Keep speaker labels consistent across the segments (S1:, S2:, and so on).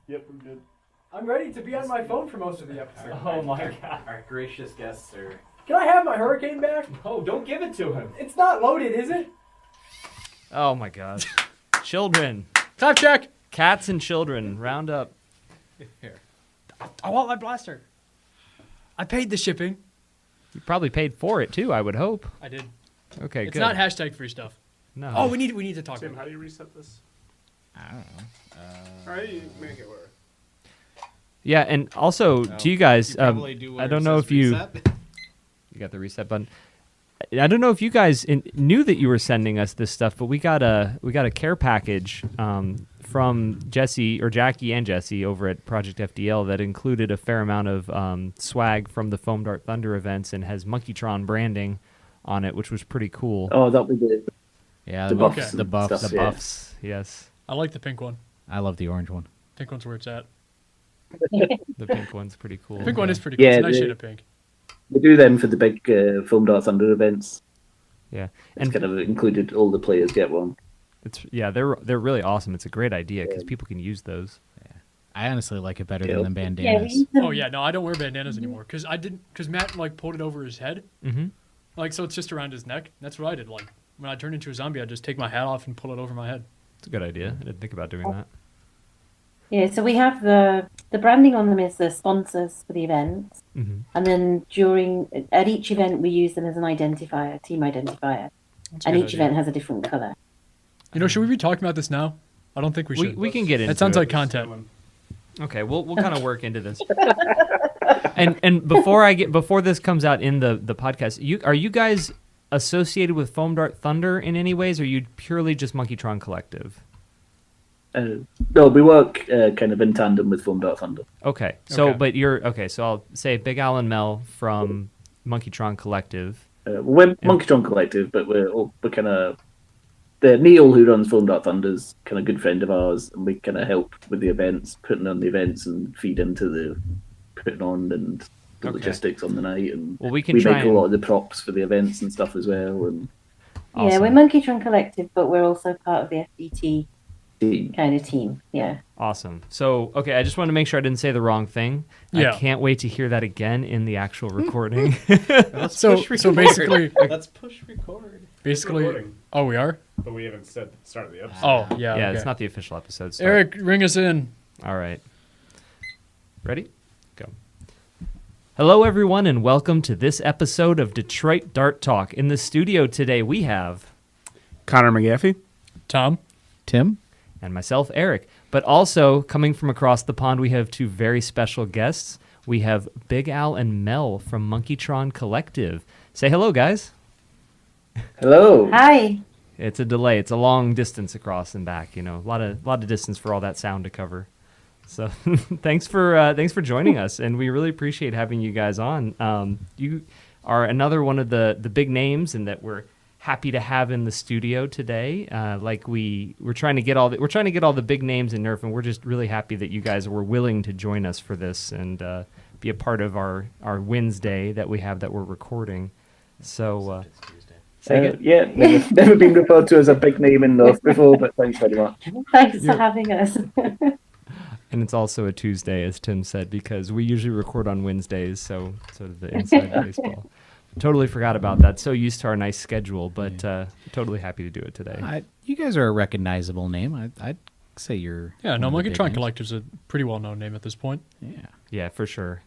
S1: Yep, we're good.
S2: I'm ready to be on my phone for most of the episode.
S3: Oh my god.
S4: Our gracious guests are...
S2: Can I have my hurricane back?
S3: No, don't give it to him.
S2: It's not loaded, is it?
S5: Oh my god. Children.
S2: Time check.
S5: Cats and children, round up.
S2: Here. I want my blaster. I paid the shipping.
S5: You probably paid for it too, I would hope.
S2: I did.
S5: Okay,
S2: It's
S5: good.
S2: not hashtag free stuff.
S5: No.
S2: Oh, we need to talk
S1: Tim,
S2: about
S1: how
S2: it.
S1: do you reset this?
S4: I don't know.
S1: Alright, you make it work.
S5: Yeah, and also to you guys, I don't know if you got the reset button. I don't know if you guys knew that you were sending us this stuff, but we got a care package from Jackie and Jesse over at Project FDL that included a fair amount of swag from the Foam Dart Thunder events and has Monkeytron branding on it, which was pretty cool.
S6: Oh, that'll be the
S4: Yeah,
S6: the buffs.
S4: the
S6: and
S4: buffs.
S6: stuff,
S5: The
S6: yeah.
S5: buffs, yes.
S2: I like the pink one.
S4: I love the orange one.
S2: Pink one's where it's at.
S5: The pink one's pretty cool.
S2: The pink one is pretty cool.
S6: Yeah,
S2: It's a nice
S6: the-
S2: shade of pink.
S6: We do them for the big Foam Dart Thunder events.
S5: Yeah,
S6: It's
S5: and
S6: kind of included all the players get one.
S5: they're really awesome. It's a great idea because people can use those.
S4: I honestly like it better
S6: Yeah.
S4: than the bandanas.
S2: Oh yeah, no, I don't wear bandanas anymore because Matt like pulled it over his head,
S5: Mm-hmm.
S2: like so it's just around his neck. That's what I did. Like when I turned into a zombie, I'd just take my hat off and pull it over my head.
S5: It's a good idea. I didn't think about doing that.
S7: Yeah, so we have the branding on them is the sponsors for the events,
S5: Mm-hmm.
S7: and then at each event we use them as an identifier, team identifier,
S2: That's a
S7: and
S2: good
S7: each
S2: idea.
S7: event has a different color.
S2: You know, should we be talking about this now? I don't think we should.
S5: We can get into
S2: It sounds
S5: it.
S2: like content.
S5: Okay, we'll kind of work into this. and before this comes out in the podcast, are you guys associated with Foam Dart Thunder in any ways, or are you purely just Monkeytron Collective?
S6: No, we work kind of in tandem with Foam Dart Thunder.
S5: Okay, so
S2: Okay.
S5: so I'll say Big Al and Mel from Monkeytron Collective.
S6: We're Monkeytron Collective, but we're kind of... Neil, who runs Foam Dart Thunder's kind of good friend of ours, and we kind of help with the events, putting on the events and feed into the putting on and the
S5: Okay.
S6: logistics on the night. And
S5: Well, we can
S6: we
S5: try
S6: make a
S5: and-
S6: lot of the props for the events and stuff as well. And
S7: Yeah, we're
S5: Awesome.
S7: Monkeytron Collective, but we're also part of the FDT
S6: team.
S7: kind of team. Yeah.
S5: Awesome. So, okay, I just want to make sure I didn't say the wrong thing.
S2: Yeah.
S5: I can't wait to hear that again in the actual recording.
S2: So basically,
S3: Let's push record.
S2: basically.
S1: Recording,
S2: Oh, we are.
S1: but we haven't said the start of the episode.
S2: Oh yeah.
S5: Yeah,
S2: okay.
S5: it's not the official episode start.
S2: Eric, ring us in.
S5: All right. Ready? Go. Hello, everyone, and welcome to this episode of Detroit Dart Talk. In the studio today, we have...
S1: Connor McGaffey.
S2: Tom.
S4: Tim?
S5: and myself, Eric. But also, coming from across the pond, we have two very special guests. We have Big Al and Mel from Monkeytron Collective. Say hello, guys.
S6: Hello.
S7: Hi.
S5: It's a delay. It's a long distance across and back. You know, a lot of distance for all that sound to cover. So thanks for joining us, and we really appreciate having you guys on. You are another one of the big names, and that we're happy to have in the studio today. We're trying to get all the big names in Nerf, and we're just really happy that you guys were willing to join us for this and be a part of our Wednesday that we have that we're recording. So.
S6: Yeah, never been referred to as a big name in North before, but thanks very much.
S7: Thanks for having us.
S5: And it's also a Tuesday, as Tim said, because we usually record on Wednesdays, so sort of the inside baseball. Totally forgot about that. So used to our nice schedule, but totally happy to do it today.
S4: You guys are a recognizable name. I'd say you're...
S2: Yeah, no,
S4: one of the big
S2: Monkeytron
S4: names.
S2: Collective's a pretty well-known name at this point.
S4: Yeah.
S5: Yeah, for sure.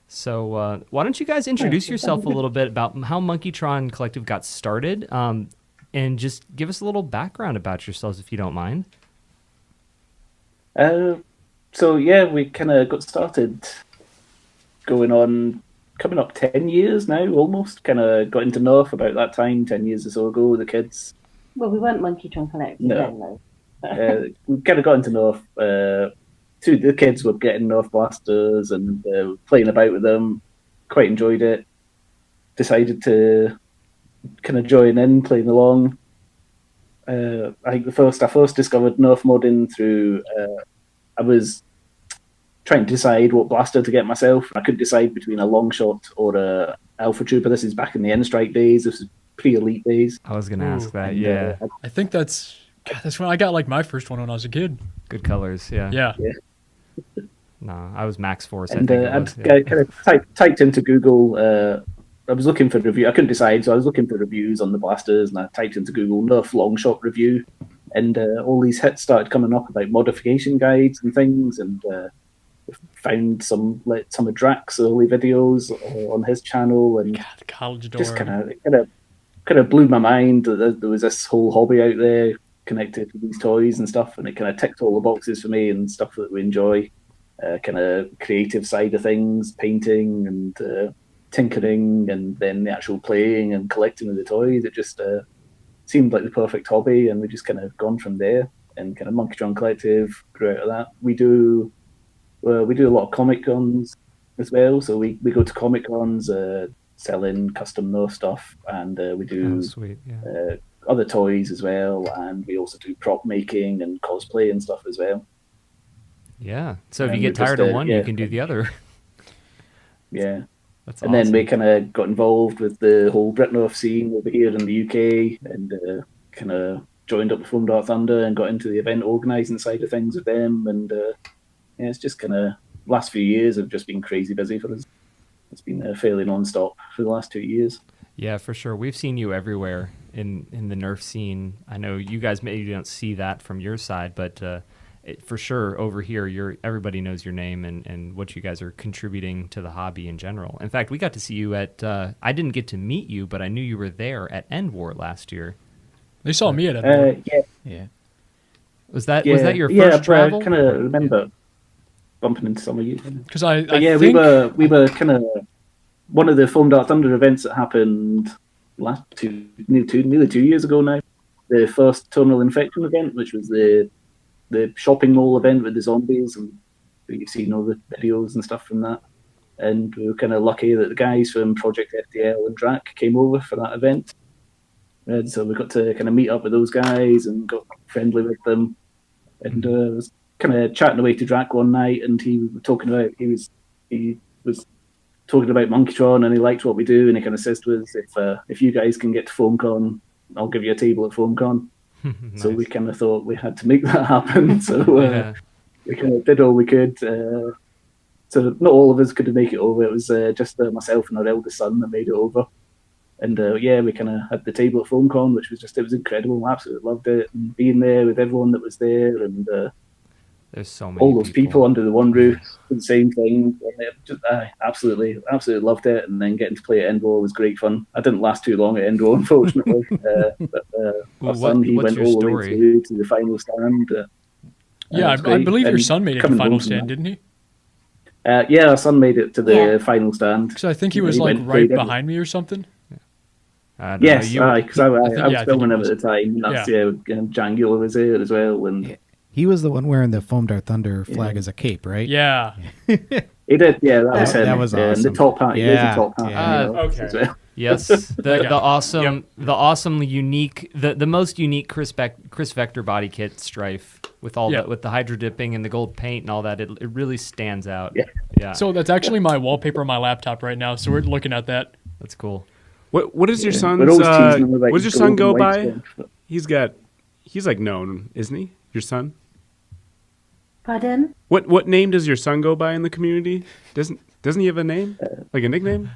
S5: So why don't you guys introduce yourself a little bit about how Monkeytron Collective got started, and just give us a little background about yourselves, if you don't mind.
S6: So yeah, we kind of got started coming up 10 years now, almost. Kind of got into North about that time, 10 years or so ago, with the kids.
S7: Well, we weren't Monkeytron Collective
S6: No.
S7: then, though.
S6: We kind of got into North. Two of the kids were getting North blasters and playing about with them. Quite enjoyed it. Decided to kind of join in, playing along. I think I first discovered North modding through. I was trying to decide what blaster to get myself. I couldn't decide between a long shot or a Alpha Trooper. This is back in the N Strike days. This is pre-elite days.
S5: I was going to ask that.
S6: And,
S5: Yeah,
S2: I think that's when I got like my first one when I was a kid.
S5: good colors. Yeah.
S2: Yeah.
S5: No, I was Max Force.
S6: And
S5: I think it was.
S6: I'd kind of typed into Google. I was looking for review. I couldn't decide, so I was looking for reviews on the blasters, and I typed into Google Nerf long shot review, and all these hits started coming up about modification guides and things, and found some of Drax's early videos on his channel, and
S2: God, the college dorm.
S6: just kind of blew my mind that there was this whole hobby out there connected to these toys and stuff, and it kind of ticked all the boxes for me and stuff that we enjoy. Kind of creative side of things, painting and tinkering, and then the actual playing and collecting of the toys. It just seemed like the perfect hobby, and we just kind of gone from there. And kind of Monkeytron Collective grew out of that. We do a lot of Comic Cons as well. So we go to Comic Cons, selling custom Nerf stuff, and we do
S5: Sweet. Yeah.
S6: other toys as well. And we also do prop making and cosplay and stuff as well.
S5: Yeah. So if you
S6: And
S5: get
S6: we just,
S5: tired of one, you
S6: yeah.
S5: can do the other.
S6: Yeah.
S5: That's
S6: And
S5: awesome.
S6: then we kind of got involved with the whole Britnorth scene over here in the UK, and kind of joined up with Foam Dart Thunder and got into the event organising side of things with them. And yeah, it's just kind of last few years have just been crazy busy for us. It's been fairly non-stop for the last 2 years.
S5: Yeah, for sure. We've seen you everywhere in the Nerf scene. I know you guys maybe don't see that from your side, but for sure over here, everybody knows your name and what you guys are contributing to the hobby in general. In fact, we got to see you at. I didn't get to meet you, but I knew you were there at End War last year.
S2: They saw me at it.
S6: Yeah,
S4: Yeah.
S5: Was that your
S6: yeah,
S5: first travel?
S6: I kind of remember bumping into some of you.
S2: Because I
S6: Yeah,
S2: think
S6: we were kind of one of the Foam Dart Thunder events that happened nearly 2 years ago now. The first Terminal Infection event, which was the shopping mall event with the zombies, and you've seen all the videos and stuff from that. And we were kind of lucky that the guys from Project FDL and Drac came over for that event. And so we got to kind of meet up with those guys and got friendly with them. And was kind of chatting away to Drac one night, and he was talking about Monkeytron, and he liked what we do, and he kind of says to us, if you guys can get to FoamCon, I'll give you a table at FoamCon.
S5: Nice.
S6: So we kind of thought we had to make that happen. So
S5: Yeah.
S6: we kind of did all we could. So not all of us could make it over. It was just myself and our eldest son that made it over. And yeah, we kind of had the table at FoamCon, which was it was incredible. I absolutely loved it. And being there with everyone that was there, and
S5: There's so many
S6: all those people under the one roof, the same thing. I absolutely loved it. And then getting to play at Endor was great fun. I didn't last too long at Endor, unfortunately. But our son, he
S5: what's
S6: went
S5: your
S6: all the way
S5: story?
S6: through to the final stand.
S2: yeah,
S6: it was
S2: I
S6: great.
S2: believe your
S6: And
S2: son made it to
S6: coming
S2: final
S6: home from
S2: stand,
S6: that.
S2: didn't he?
S6: Yeah, our son made it to the
S7: Yeah.
S6: final stand.
S2: Because I think he was
S6: He
S2: like
S6: went
S2: right
S6: through
S2: behind me or something.
S5: I don't
S6: Yes,
S5: know.
S6: because I was
S2: yeah, I think
S6: filming
S2: it
S6: him
S2: was.
S6: at the time. That's Jangular was there as well, and
S4: Yeah. He was the one wearing the Foam Dart Thunder flag as a cape, right?
S2: Yeah.
S6: he did. Yeah, that was him.
S4: That was
S6: And
S4: awesome.
S6: the top hat. He wears
S4: Yeah,
S6: the top hat.
S4: yeah.
S1: Okay.
S6: as well.
S5: Yes, the awesome, unique, the most unique Chris Vector body kit Strife with all
S2: Yeah.
S5: with the hydro dipping and the gold paint and all that. It really stands out.
S6: Yeah.
S5: Yeah.
S2: So that's actually my wallpaper on my laptop right now. So we're looking at that.
S5: That's cool.
S1: What is your
S6: Yeah.
S1: son's?
S6: We're always teasing him about
S1: What does your
S6: his
S1: son
S6: gold
S1: go
S6: and white
S1: by?
S6: stuff, but-
S1: He's like known, isn't he? Your son.
S7: Pardon?
S1: What name does your son go by in the community? Doesn't he have a name, like a nickname?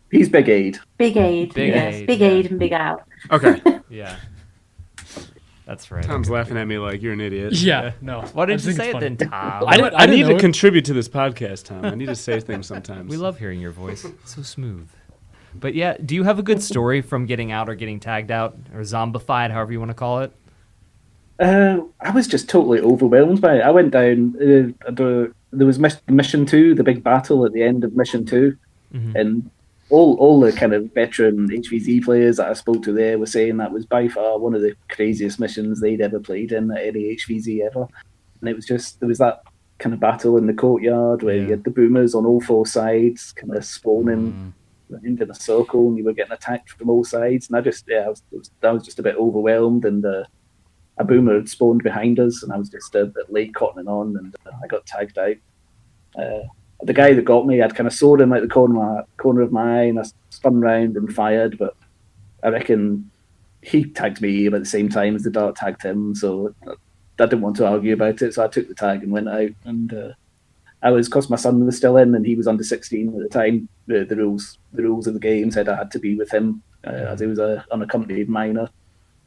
S6: He's Big Aid.
S7: Big Aid.
S5: Big
S7: yes.
S5: Aid,
S7: Big
S5: yeah.
S7: Aid and Big Out.
S1: Okay.
S5: Yeah. That's right.
S1: Tom's laughing at me like you're an idiot.
S2: Yeah. No.
S5: Why
S2: I
S5: didn't
S2: just
S5: you
S2: think
S5: say
S2: it's
S5: it
S2: funny.
S5: then, Tom?
S2: I didn't
S1: I need
S2: know
S1: to
S2: it.
S1: contribute to this podcast, Tom. I need to say things sometimes.
S5: We love hearing your voice. It's so smooth. But yeah, do you have a good story from getting out or getting tagged out or zombified, however you want to call it?
S6: I was just totally overwhelmed by it. I went down. There was Mission 2, the big battle at the end of Mission 2, and all the kind of veteran HVZ players that I spoke to there were saying that was by far one of the craziest missions they'd ever played in at any HVZ ever. And it was just there was that kind of battle in the courtyard where you had the boomers on all four sides, kind of spawning around in a circle, and you were getting attacked from all sides. And I was just a bit overwhelmed, and a boomer had spawned behind us, and I was just a bit late cottoning on, and I got tagged out. The guy that got me, I'd kind of sawed him out the corner of my eye, and I spun round and fired, but I reckon he tagged me about the same time as the dart tagged him, so didn't want to argue about it, so I took the tag and went out. And because my son was still in and he was under 16 at the time, the rules of the game said I had to be with him as he was a unaccompanied minor.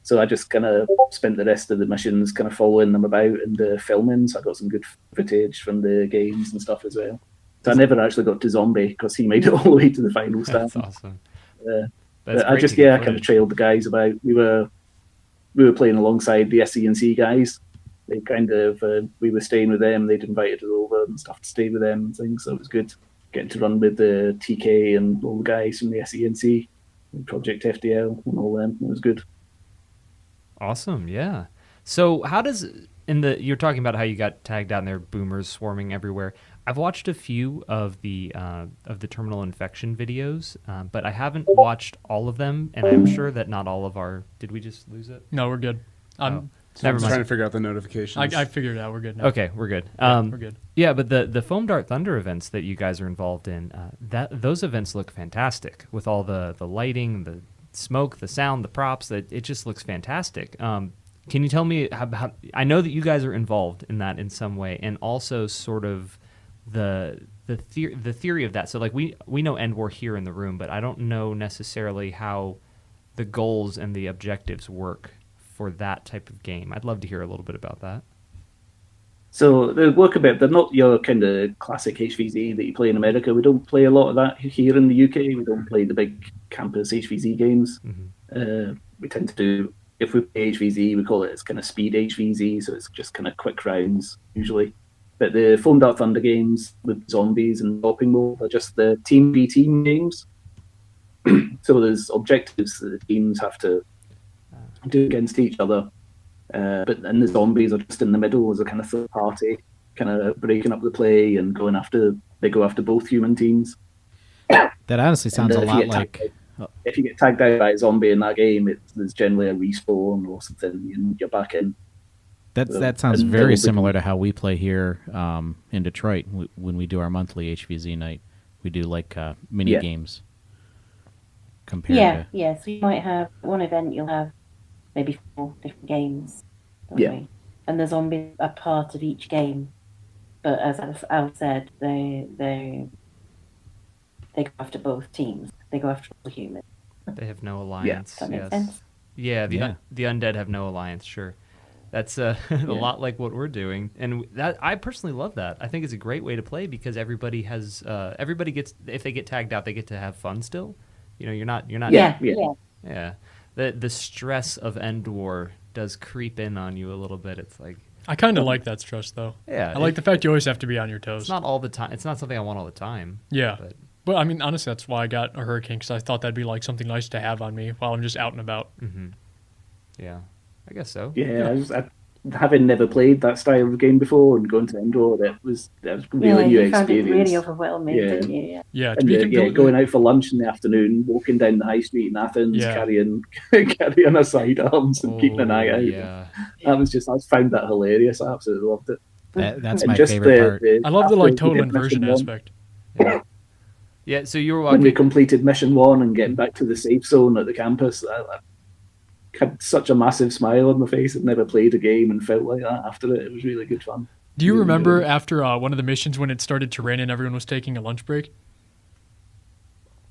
S6: So I just kind of spent the rest of the missions kind of following them about and filming. So I got some good footage from the games and stuff as well. So I never actually got to Zombie because he made it all the way to the final stand.
S5: That's awesome.
S6: But I just kind of trailed the guys about. We were playing alongside the SENC guys. They kind of we were staying with them. They'd invited us over and stuff to stay with them and things. So it was good getting to run with the TK and all the guys from the SENC, and Project FDL, and all them. It was good.
S5: Awesome, yeah. So how does you're talking about how you got tagged out and there are boomers swarming everywhere. I've watched a few of the terminal infection videos, but I haven't watched all of them, and I'm sure that not all of our. Did we just lose it?
S2: No, we're good.
S5: Never
S1: I'm
S5: mind.
S1: trying to figure out the notifications.
S2: I figured it out. We're good now.
S5: Okay, we're good.
S2: We're good.
S5: Yeah, but the Foam Dart Thunder events that you guys are involved in, those events look fantastic with all the lighting, the smoke, the sound, the props. It just looks fantastic. Can you tell me how? I know that you guys are involved in that in some way, and also sort of the theory of that. So like we know End War here in the room, but I don't know necessarily how the goals and the objectives work for that type of game. I'd love to hear a little bit about that.
S6: So they work a bit. They're not your kind of classic HVZ that you play in America. We don't play a lot of that here in the UK. We don't play the big campus HVZ games.
S5: Mm-hmm.
S6: We tend to do, if we play HVZ, we call it it's kind of speed HVZ, so it's just kind of quick rounds usually. But the Foam Dart Thunder games with zombies and hopping mode are just the team v team games. So there's objectives that the teams have to do against each other. But then the zombies are just in the middle as a kind of third party, kind of breaking up the play and they go after both human teams.
S4: That honestly sounds a lot like.
S6: If you get tagged out by a zombie in that game, there's generally a respawn or something, and you're back in.
S4: That sounds very similar to how we play here in Detroit when we do our monthly HVZ night. We do like mini games.
S7: Yeah. So you might have one event. You'll have maybe 4 different games.
S6: Yeah.
S7: And the zombies are part of each game. But as Al said, they go after both teams. They go after all humans.
S5: They have no alliance.
S7: That makes
S5: yes.
S7: sense.
S5: Yeah, the undead have no alliance. Sure, that's a lot like what we're doing, and that I personally love that. I think it's a great way to play because everybody gets, if they get tagged out, they get to have fun still. You know, you're not. Yeah. The stress of End War does creep in on you a little bit. It's like
S2: I kind of like that stress though.
S5: Yeah,
S2: I like the fact you always have to be on your toes.
S5: It's not all the time. It's not something I want all the time.
S2: Yeah. But I mean, honestly, that's why I got a Hurricane, because I thought that'd be like something nice to have on me while I'm just out and about.
S5: Mm-hmm. Yeah, I guess so.
S6: Yeah. Having never played that style of game before and going to Endor, that was really new
S7: you found
S6: experience.
S7: it really overwhelming, didn't you?
S2: Yeah.
S6: And going out for lunch in the afternoon, walking down the high street in Athens, carrying a sidearms and keeping an eye out.
S5: Yeah.
S6: I found that hilarious. I absolutely loved it.
S4: That's my favorite part.
S2: I love the total inversion aspect.
S5: Yeah. Yeah, so you were
S6: when we completed mission 1 and getting back to the safe zone at the campus, I had such a massive smile on my face. I'd never played a game and felt like that after it. It was really good fun.
S2: Do you remember after one of the missions when it started to rain and everyone was taking a lunch break?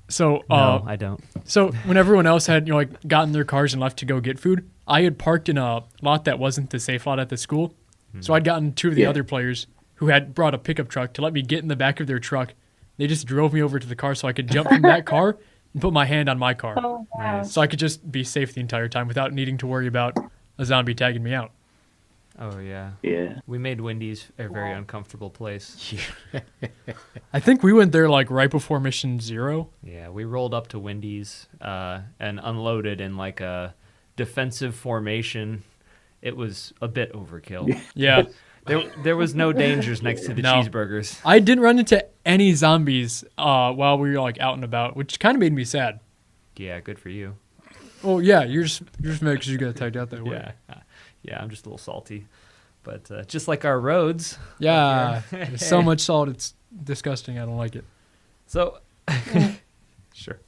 S2: So
S5: no, I don't.
S2: So when everyone else had got in their cars and left to go get food, I had parked in a lot that wasn't the safe lot at the school. Mm-hmm. So I'd gotten 2 of the other players who had brought a pickup truck to let me get in the back of their truck. They just drove me over to the car so I could jump from that car and put my hand on my car.
S7: Oh, wow.
S2: So I could just be safe the entire time without needing to worry about a zombie tagging me out.
S5: Oh, yeah.
S6: Yeah.
S5: We made Wendy's a very uncomfortable place.
S2: I think we went there right before mission 0.
S5: Yeah, we rolled up to Wendy's and unloaded in a defensive formation. It was a bit overkill.
S2: Yeah.
S5: There was no dangers next to the cheeseburgers.
S2: I didn't run into any zombies while we were out and about, which kind of made me sad.
S5: Yeah, good for you.
S2: Oh yeah, you're just mad because you got tagged out that way.
S5: Yeah, I'm just a little salty, but just like our roads.
S2: Yeah, there's so much salt, it's disgusting. I don't like it.
S5: So, sure.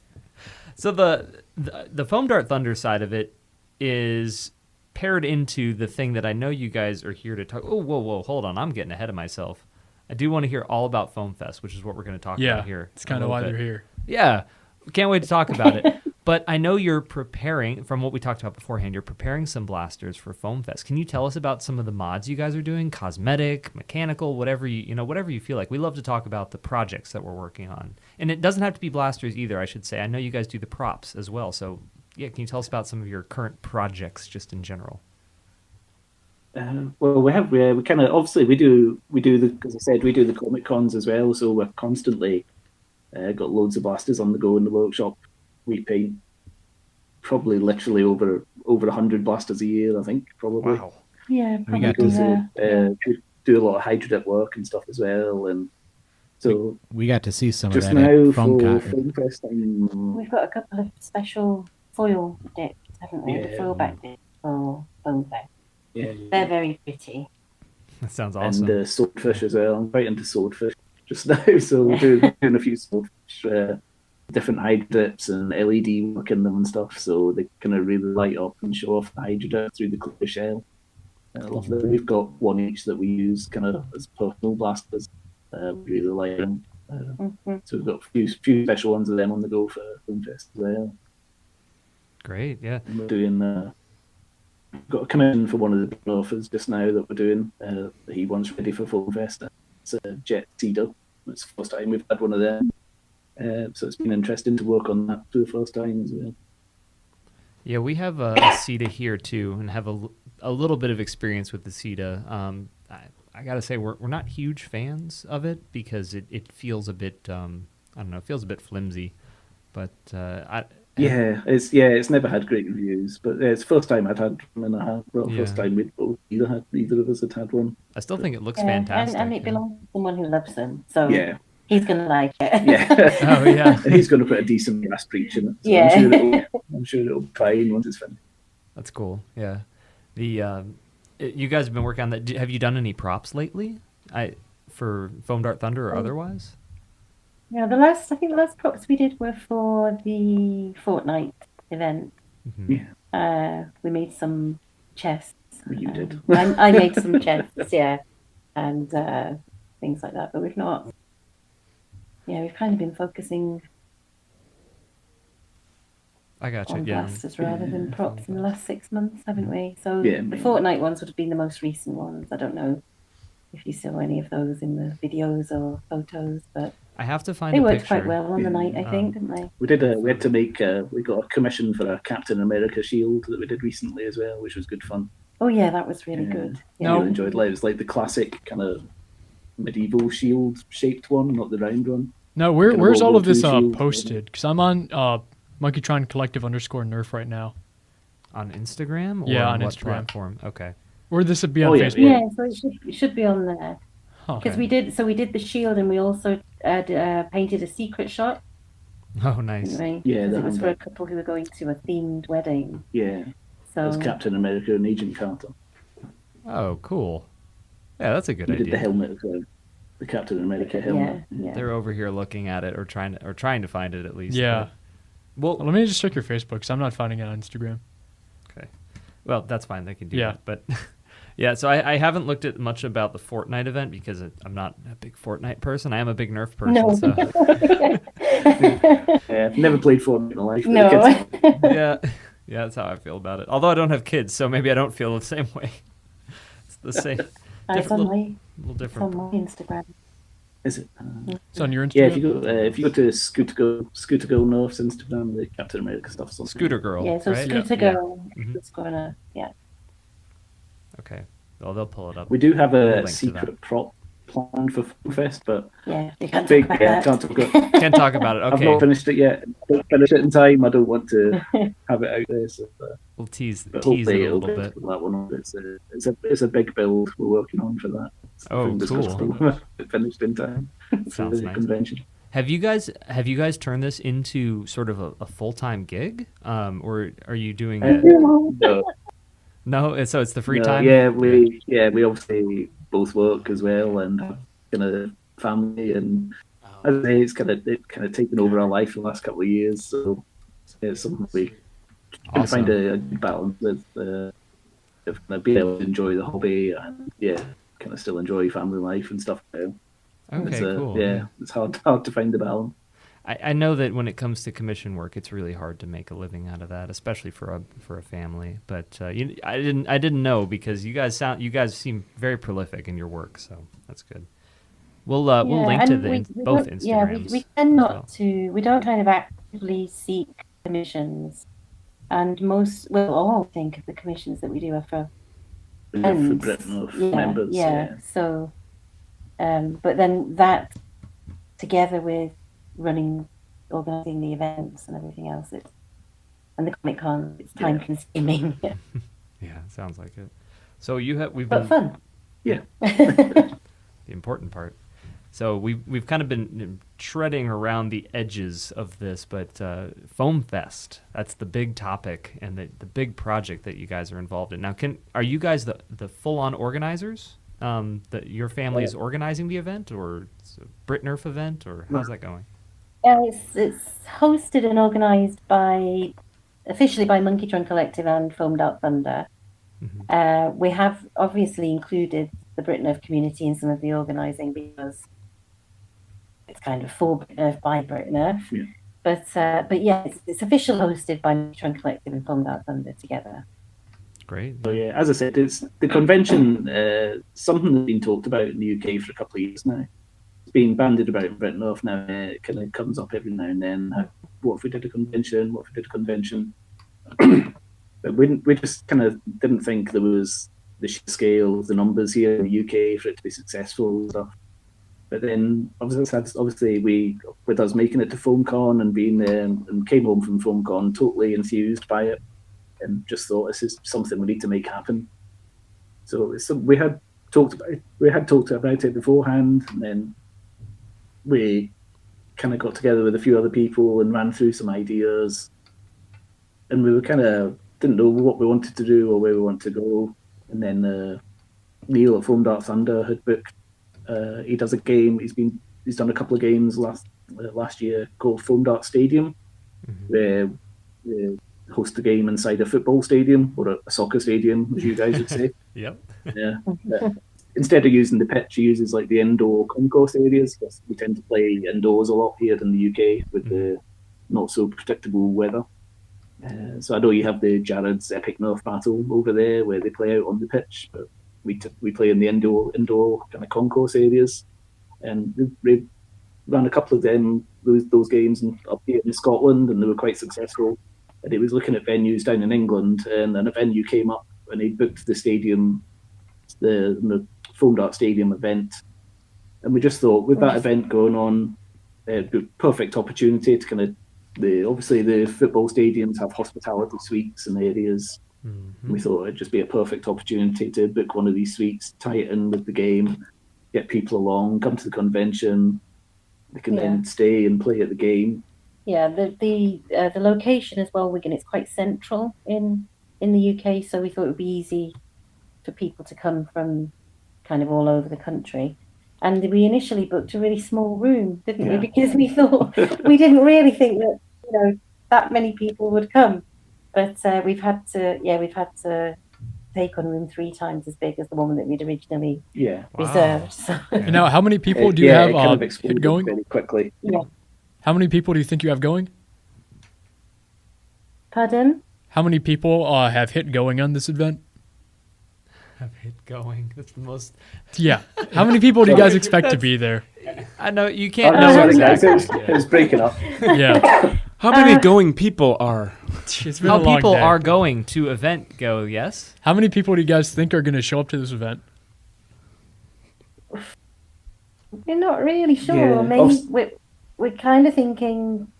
S5: So the Foam Dart Thunder side of it is paired into the thing that I know you guys are here to talk. Oh, whoa, hold on. I'm getting ahead of myself. I do want to hear all about Foam Fest, which is what we're going to talk about here.
S2: It's kind of why they're here.
S5: Yeah, can't wait to talk about it. But I know you're preparing, from what we talked about beforehand, you're preparing some blasters for Foam Fest. Can you tell us about some of the mods you guys are doing? Cosmetic, mechanical, whatever whatever you feel like. We love to talk about the projects that we're working on. And it doesn't have to be blasters either, I should say. I know you guys do the props as well. So, yeah, can you tell us about some of your current projects just in general?
S6: Well, we kind of, obviously we do the, as I said, we do the Comic Cons as well. So we're constantly got loads of blasters on the go in the workshop. We paint probably literally over 100 blasters a year, I think, probably.
S5: Wow.
S7: Yeah,
S4: We got
S7: probably.
S6: We do a lot of Hydrodip work and stuff as well, and so
S4: We got to see some of
S6: just
S4: that
S6: now
S4: at
S6: for
S4: FoamCon.
S6: Film Fest,
S7: We've got a couple of special foil dips, haven't we? The
S6: Yeah.
S7: foil back dips for Foam Fest.
S6: yeah,
S7: They're very pretty.
S5: That sounds awesome.
S6: and swordfish as well. I'm quite into swordfish just now, so we're doing a few swordfish, different Hydrodips and LED work in them and stuff, so they kind of really light up and show off the Hydrodip through the clear shell. I love that. We've got one each that we use kind of as personal blasters. We really like them. So we've got a few special ones of them on the go for Film Fest as well.
S5: Great, yeah.
S6: And we're doing got a commission for one of the offers just now that we're doing. That he wants ready for Film Fest. It's a Jet Cedar. It's the first time we've had one of them. So it's been interesting to work on that for the first time as well.
S5: Yeah, we have a CETA here too, and have a little bit of experience with the CETA. I gotta say, we're not huge fans of it because it feels a bit I don't know, it feels a bit flimsy. But
S6: it's never had great reviews, but it's the first time I'd had one, and first time we'd both either of us had one.
S5: I still think it looks
S7: Yeah,
S5: fantastic.
S7: and it belongs to someone who loves them, so
S6: Yeah,
S7: he's going to like it.
S6: yeah.
S5: Oh yeah,
S6: And he's going to put a decent gas breach in it. So
S7: Yeah.
S6: I'm sure it'll be fine once it's finished.
S5: that's cool. Yeah, you guys have been working on that. Have you done any props lately? For Foam Dart Thunder or otherwise?
S7: Yeah, I think the last props we did were for the Fortnite event.
S6: Yeah.
S7: We made some chests.
S6: You did.
S7: I made some chests, yeah, and things like that. But we've not. Yeah, we've kind of been focusing
S5: I got you.
S7: on
S5: Yeah.
S7: blasters rather than props in the last 6 months, haven't we? So
S6: Yeah,
S7: the
S6: maybe.
S7: Fortnite ones would have been the most recent ones. I don't know if you saw any of those in the videos or photos, but
S5: I have to find
S7: they
S5: a
S7: worked
S5: picture.
S7: quite well on the night, I think, didn't they?
S6: We had to make. We got a commission for a Captain America shield that we did recently as well, which was good fun.
S7: Oh yeah, that was really
S6: Yeah.
S7: good.
S6: I
S7: Yeah.
S6: really enjoyed it. It was like the classic kind of medieval shield shaped one, not the round one.
S2: Now,
S6: Kind
S2: where's
S6: of
S2: all of
S6: World War
S2: this
S6: II shield.
S2: posted? Because I'm on Monkeytron Collective _Nerf right now.
S5: On Instagram? Or
S2: Yeah,
S5: on
S2: on
S5: what
S2: Instagram.
S5: platform? Okay.
S2: Or this would be on
S6: Oh, yeah,
S2: Facebook.
S7: Yeah, so it should be on there.
S2: Huh.
S7: Because we did the shield, and we also painted a secret shot,
S5: Oh, nice.
S7: didn't we?
S6: Yeah,
S7: 'Cause
S6: that
S7: it was
S6: one.
S7: for a couple who were going to a themed wedding.
S6: Yeah,
S7: So
S6: as Captain America and Agent Carter.
S5: Oh, cool. Yeah, that's a good
S6: We did the
S5: idea.
S6: helmet as well. The Captain America helmet.
S7: yeah.
S5: They're over here looking at it or trying to find it at least.
S2: Yeah.
S5: Well,
S2: Well, let me just check your Facebook because I'm not finding it on Instagram.
S5: okay. Well, that's fine. They can do
S2: Yeah.
S5: that. But yeah, so I haven't looked at much about the Fortnite event because I'm not a big Fortnite person. I am a big Nerf person.
S7: No.
S5: So
S6: I've never played Fortnite in my life. but
S7: No.
S6: the kids-
S5: yeah, that's how I feel about it. Although I don't have kids, so maybe I don't feel the same way. It's the same.
S7: It's on
S5: little,
S7: my
S5: little
S7: it's on
S5: different.
S7: my Instagram.
S6: Is it?
S2: It's on your Instagram.
S6: Yeah, if you go to Scooter Girl North's Instagram, the Captain America stuff's on.
S5: Scooter Girl.
S7: Yeah, so
S5: right?
S7: Scooter
S5: Yeah.
S7: Girl.
S5: Mhm.
S7: It's gonna
S5: Okay. Well, they'll pull it up.
S6: We do have
S5: We'll
S6: a
S5: link to
S6: secret prop planned for Film Fest, but
S7: yeah. You can't
S6: big.
S7: talk
S6: Yeah,
S7: about
S6: can't
S7: that.
S6: talk about.
S5: Can't talk about it.
S6: I've
S5: Okay.
S6: not finished it yet. Don't finish it in time. I don't want to have it out there. So,
S5: We'll tease
S6: but
S5: it
S6: hopefully
S5: a
S6: it'll
S5: little
S6: be
S5: bit.
S6: that one. It's a big build we're working on for that. So
S5: Oh,
S6: fingers crossed
S5: cool.
S6: we'll get it finished in time for
S5: Sounds
S6: the
S5: nice.
S6: convention.
S5: Have you guys turned this into sort of a full-time gig, or are you doing it?
S6: No,
S5: No, so it's the free
S6: no,
S5: time.
S6: Yeah, we obviously both work as well and have kind of family, and I'd say it's kind of taken over our life the last couple of years. So it's something we can
S5: Awesome.
S6: find a good balance with. of kind of being able to enjoy the hobby and kind of still enjoy family life and stuff now.
S5: Okay, cool.
S6: Yeah, it's hard to find the balance.
S5: I know that when it comes to commission work, it's really hard to make a living out of that, especially for a family. But I didn't know, because you guys seem very prolific in your work, so that's good. We'll link to both Instagrams.
S7: Yeah, we tend not to. We don't kind of actively seek commissions, and all think of the commissions that we do are for friends.
S6: For Britain members.
S7: Yeah. So, but then that together with organising the events and everything else, and the Comic-Con, it's time consuming.
S5: Yeah, sounds like it. So
S7: but fun.
S6: Yeah.
S5: The important part. So we've kind of been treading around the edges of this, but Foam Fest, that's the big topic and the big project that you guys are involved in. Now, are you guys the full-on organizers? That your family is organizing the event, or it's a BritNerf event, or how's that going?
S7: It's hosted and organised officially by Monkeytron Collective and Foam Dark Thunder. Mm-hmm. We have obviously included the BritNerf community in some of the organising, because it's kind of for BritNerf by BritNerf. Yeah. But yeah, it's officially hosted by Monkeytron Collective and Foam Dark Thunder together.
S5: Great.
S6: So yeah, as I said, it's the convention, something that's been talked about in the UK for a couple of years now. It's been bandied about in Britain enough now. It kind of comes up every now and then. What if we did a convention? What if we did a convention? But we just kind of didn't think there was the scale of the numbers here in the UK for it to be successful and stuff. But then obviously with us making it to FoamCon and being there and came home from FoamCon totally enthused by it, and just thought, this is something we need to make happen. So we had talked about it beforehand, and then we kind of got together with a few other people and ran through some ideas, and we were kind of didn't know what we wanted to do or where we wanted to go. And then Neil at Foam Dark Thunder had booked. He does a game. He's done a couple of games last year called Foam Dark Stadium, where host a game inside a football stadium or a soccer stadium, as you guys would say.
S5: Yep.
S6: Yeah. Instead of using the pitch, he uses like the indoor concourse areas, because we tend to play indoors a lot here in the UK with the not so predictable weather. So I know you have the Jared's Epic Nerf battle over there where they play out on the pitch, but we play in the indoor kind of concourse areas, and we ran a couple of those games up here in Scotland, and they were quite successful. And he was looking at venues down in England, and a venue came up, and he booked the stadium, the Foam Dark Stadium event. And we just thought, with that event going on, it'd be a perfect opportunity to kind of obviously the football stadiums have hospitality suites and areas. Mm-hmm. We thought it'd just be a perfect opportunity to book one of these suites, tie it in with the game, get people along, come to the convention. They can then stay and play at the game.
S7: Yeah, the location as well, Wigan, it's quite central in the UK, so we thought it would be easy for people to come from kind of all over the country. And we initially booked a really small room, didn't we? Because we thought we didn't really think that that many people would come. But we've had to take on room 3 times as big as the one that we'd originally reserved. So.
S2: Now, how many people do you have hit going?
S6: Very quickly.
S7: Yeah.
S2: How many people do you think you have going?
S7: Pardon?
S2: How many people have hit going on this event?
S5: Have hit going. That's the most.
S2: Yeah. How many people do you guys expect to be there?
S5: I know you can't know exactly.
S6: It was breaking up.
S2: Yeah.
S1: How many going people are?
S2: It's been
S5: How
S2: a long
S5: people
S2: day.
S5: are going to event go? Yes.
S2: How many people do you guys think are going to show up to this event?
S7: We're not really sure. Maybe we're kind of thinking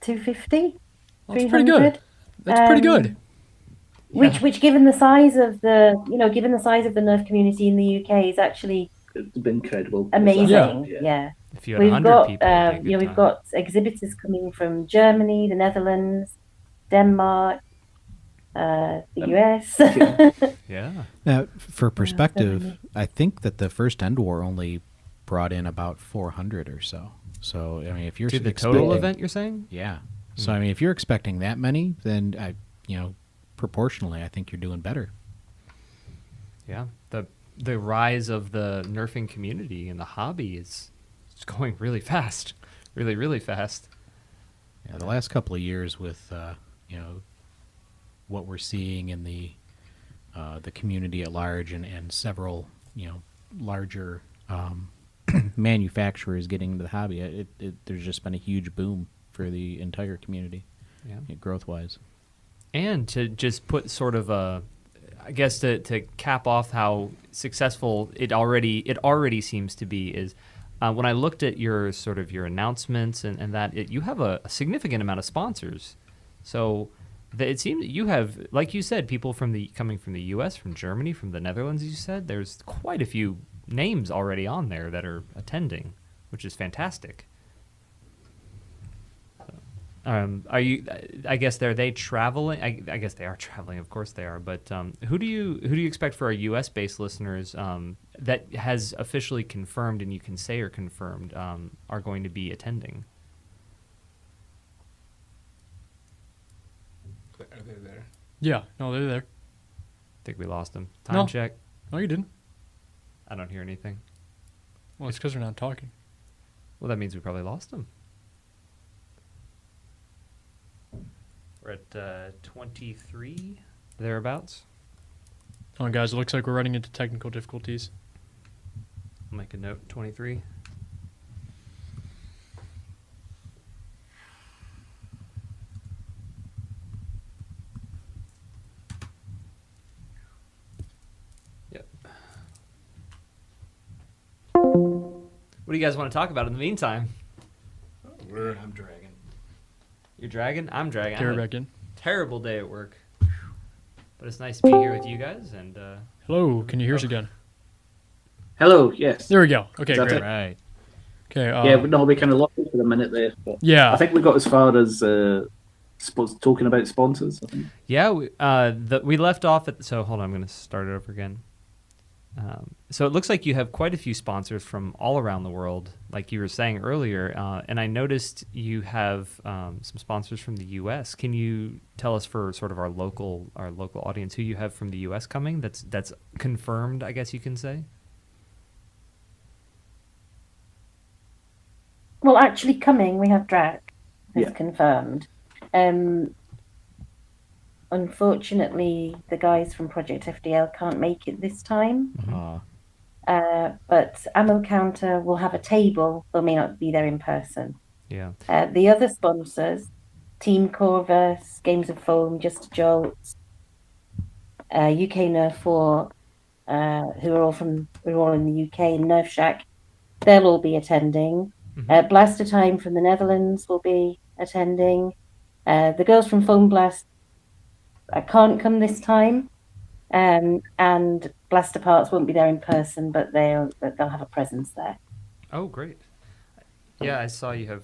S7: 250.
S2: That's pretty good. That's pretty good.
S7: Which, given the size of the Nerf community in the UK, is actually
S6: it's been incredible.
S7: Amazing. Yeah.
S5: If you had 100 people,
S7: we've got exhibitors coming from Germany, the Netherlands, Denmark, the US.
S5: Yeah.
S4: Now, for perspective, I think that the first End War only brought in about 400 or so. So, I mean, if you're
S5: to the total event, you're saying?
S4: Yeah. So, I mean, if you're expecting that many, then proportionally, I think you're doing better.
S5: Yeah, the rise of the nerfing community and the hobby is it's going really fast, really really fast.
S4: Yeah, the last couple of years with what we're seeing in the community at large and several larger manufacturers getting into the hobby, there's just been a huge boom for the entire community, growth wise.
S5: And to just put sort of I guess to cap off how successful it already seems to be is when I looked at your announcements and that you have a significant amount of sponsors. So it seems that you have, like you said, people coming from the U.S., from Germany, from the Netherlands. You said there's quite a few names already on there that are attending, which is fantastic. Are you? I guess are they traveling? I guess they are traveling. Of course they are. But who do you expect for our U.S. based listeners that has officially confirmed, and you can say are confirmed, are going to be attending?
S1: Are they there?
S2: Yeah, no, they're there.
S5: I think we lost them. Time
S2: No.
S5: check.
S2: No, you didn't.
S5: I don't hear anything.
S2: Well, it's because they're not talking.
S5: Well, that means we probably lost them. We're at 23 thereabouts.
S2: Oh, guys, it looks like we're running into technical difficulties.
S5: I'll make a note. 23. Yep. What do you guys want to talk about in the meantime?
S1: I'm dragging.
S5: You're dragging? I'm dragging.
S2: Get
S5: I
S2: her
S5: had a
S2: back in.
S5: terrible day at work. But it's nice to be here with you guys. And
S2: Hello, can you hear us again?
S6: Hello, yes.
S2: There we go. Okay,
S6: Is that
S2: great.
S6: it?
S4: Right.
S2: Okay.
S6: Yeah, but no, we kind of lost it for a minute there. But
S2: Yeah.
S6: I think we got as far as talking about sponsors. I think.
S5: yeah, we left off at. So hold on, I'm going to start it over again. So it looks like you have quite a few sponsors from all around the world, like you were saying earlier. And I noticed you have some sponsors from the U.S. Can you tell us for sort of our local audience who you have from the U.S. coming? That's confirmed, I guess you can say.
S7: Well, actually, coming we have Drac, is
S6: Yeah.
S7: confirmed. Unfortunately, the guys from Project FDL can't make it this time. But Ammo Counter will have a table, but may not be there in person.
S5: Yeah.
S7: The other sponsors, Team Corvus, Games of Foam, Just a Jolt, UK Nerf 4, who are all in the UK, and Nerf Shack, they'll all be attending. Blaster Time from the Netherlands will be attending. The girls from Foam Blast can't come this time. And Blaster Parts won't be there in person, but they'll have a presence there.
S5: Oh, great. Yeah, I saw you have.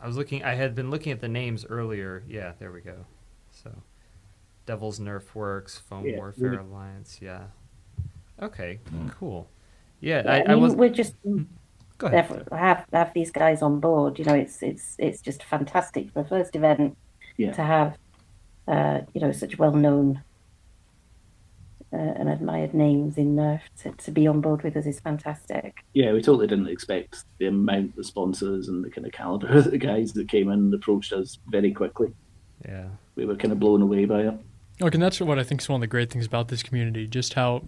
S5: I had been looking at the names earlier. Yeah, there we go. So, Devil's Nerf Works, Foam Warfare Alliance. Yeah. Okay. Cool. Yeah, I was.
S7: We're just
S5: Go ahead.
S7: have these guys on board. You know, it's just fantastic for a first event to have such well-known and admired names in Nerf to be on board with us is fantastic.
S6: Yeah, we totally didn't expect the amount of sponsors and the kind of caliber of the guys that came in and approached us very quickly.
S5: Yeah.
S6: We were kind of blown away by it.
S2: Look, and that's what I think is one of the great things about this community, just how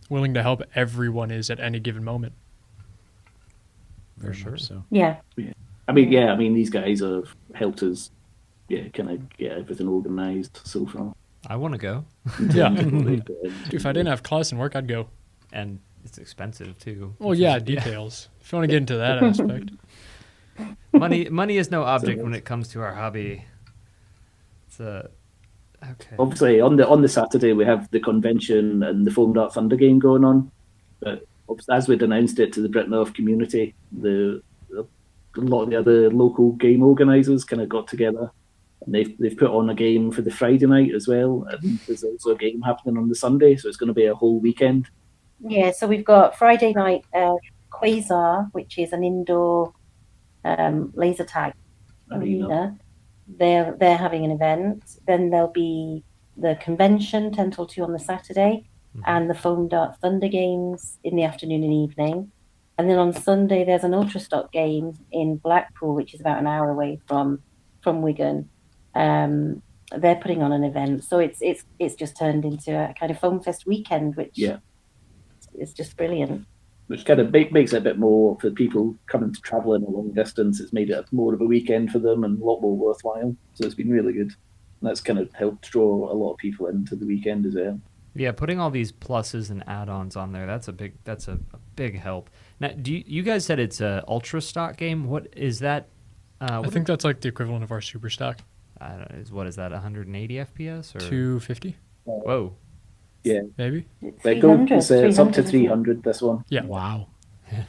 S2: willing to help everyone is at any given moment.
S4: Very much so.
S7: Yeah.
S6: I mean, these guys have helped us, kind of get everything organised so far.
S5: I want to go.
S2: Yeah.
S6: Dude,
S2: If I didn't have class and work, I'd go.
S5: And it's expensive too.
S2: Well, yeah, details. If you want to get into that aspect.
S5: Money is no object when it comes to our hobby. It's okay.
S6: Obviously, on the Saturday we have the convention and the Foam Dart Thunder game going on. But as we'd announced it to the Brit North community, a lot of the other local game organisers kind of got together, and they've put on a game for the Friday night as well. And there's also a game happening on the Sunday, so it's going to be a whole weekend.
S7: Yeah, so we've got Friday night Quasar, which is an indoor laser tag arena. They're having an event. Then there'll be the convention 10 till 2 on the Saturday, and the Foam Dart Thunder games in the afternoon and evening. And then on Sunday there's an ultra stock game in Blackpool, which is about an hour away from Wigan. They're putting on an event, so it's just turned into a kind of Foam Fest weekend, which is just brilliant.
S6: Which kind of makes it a bit more for people coming to travel in a long distance. It's made it more of a weekend for them and a lot more worthwhile. So it's been really good. And that's kind of helped draw a lot of people into the weekend as well.
S5: Yeah, putting all these pluses and add-ons on there, that's a big help. Now, you guys said it's a ultra stock game? What is that?
S2: I think that's like the equivalent of our super stock.
S5: What is that, 180 FPS? Or
S2: 250,
S5: Whoa.
S6: Yeah.
S2: maybe.
S6: It's up to 300, this one.
S2: Yeah.
S4: Wow.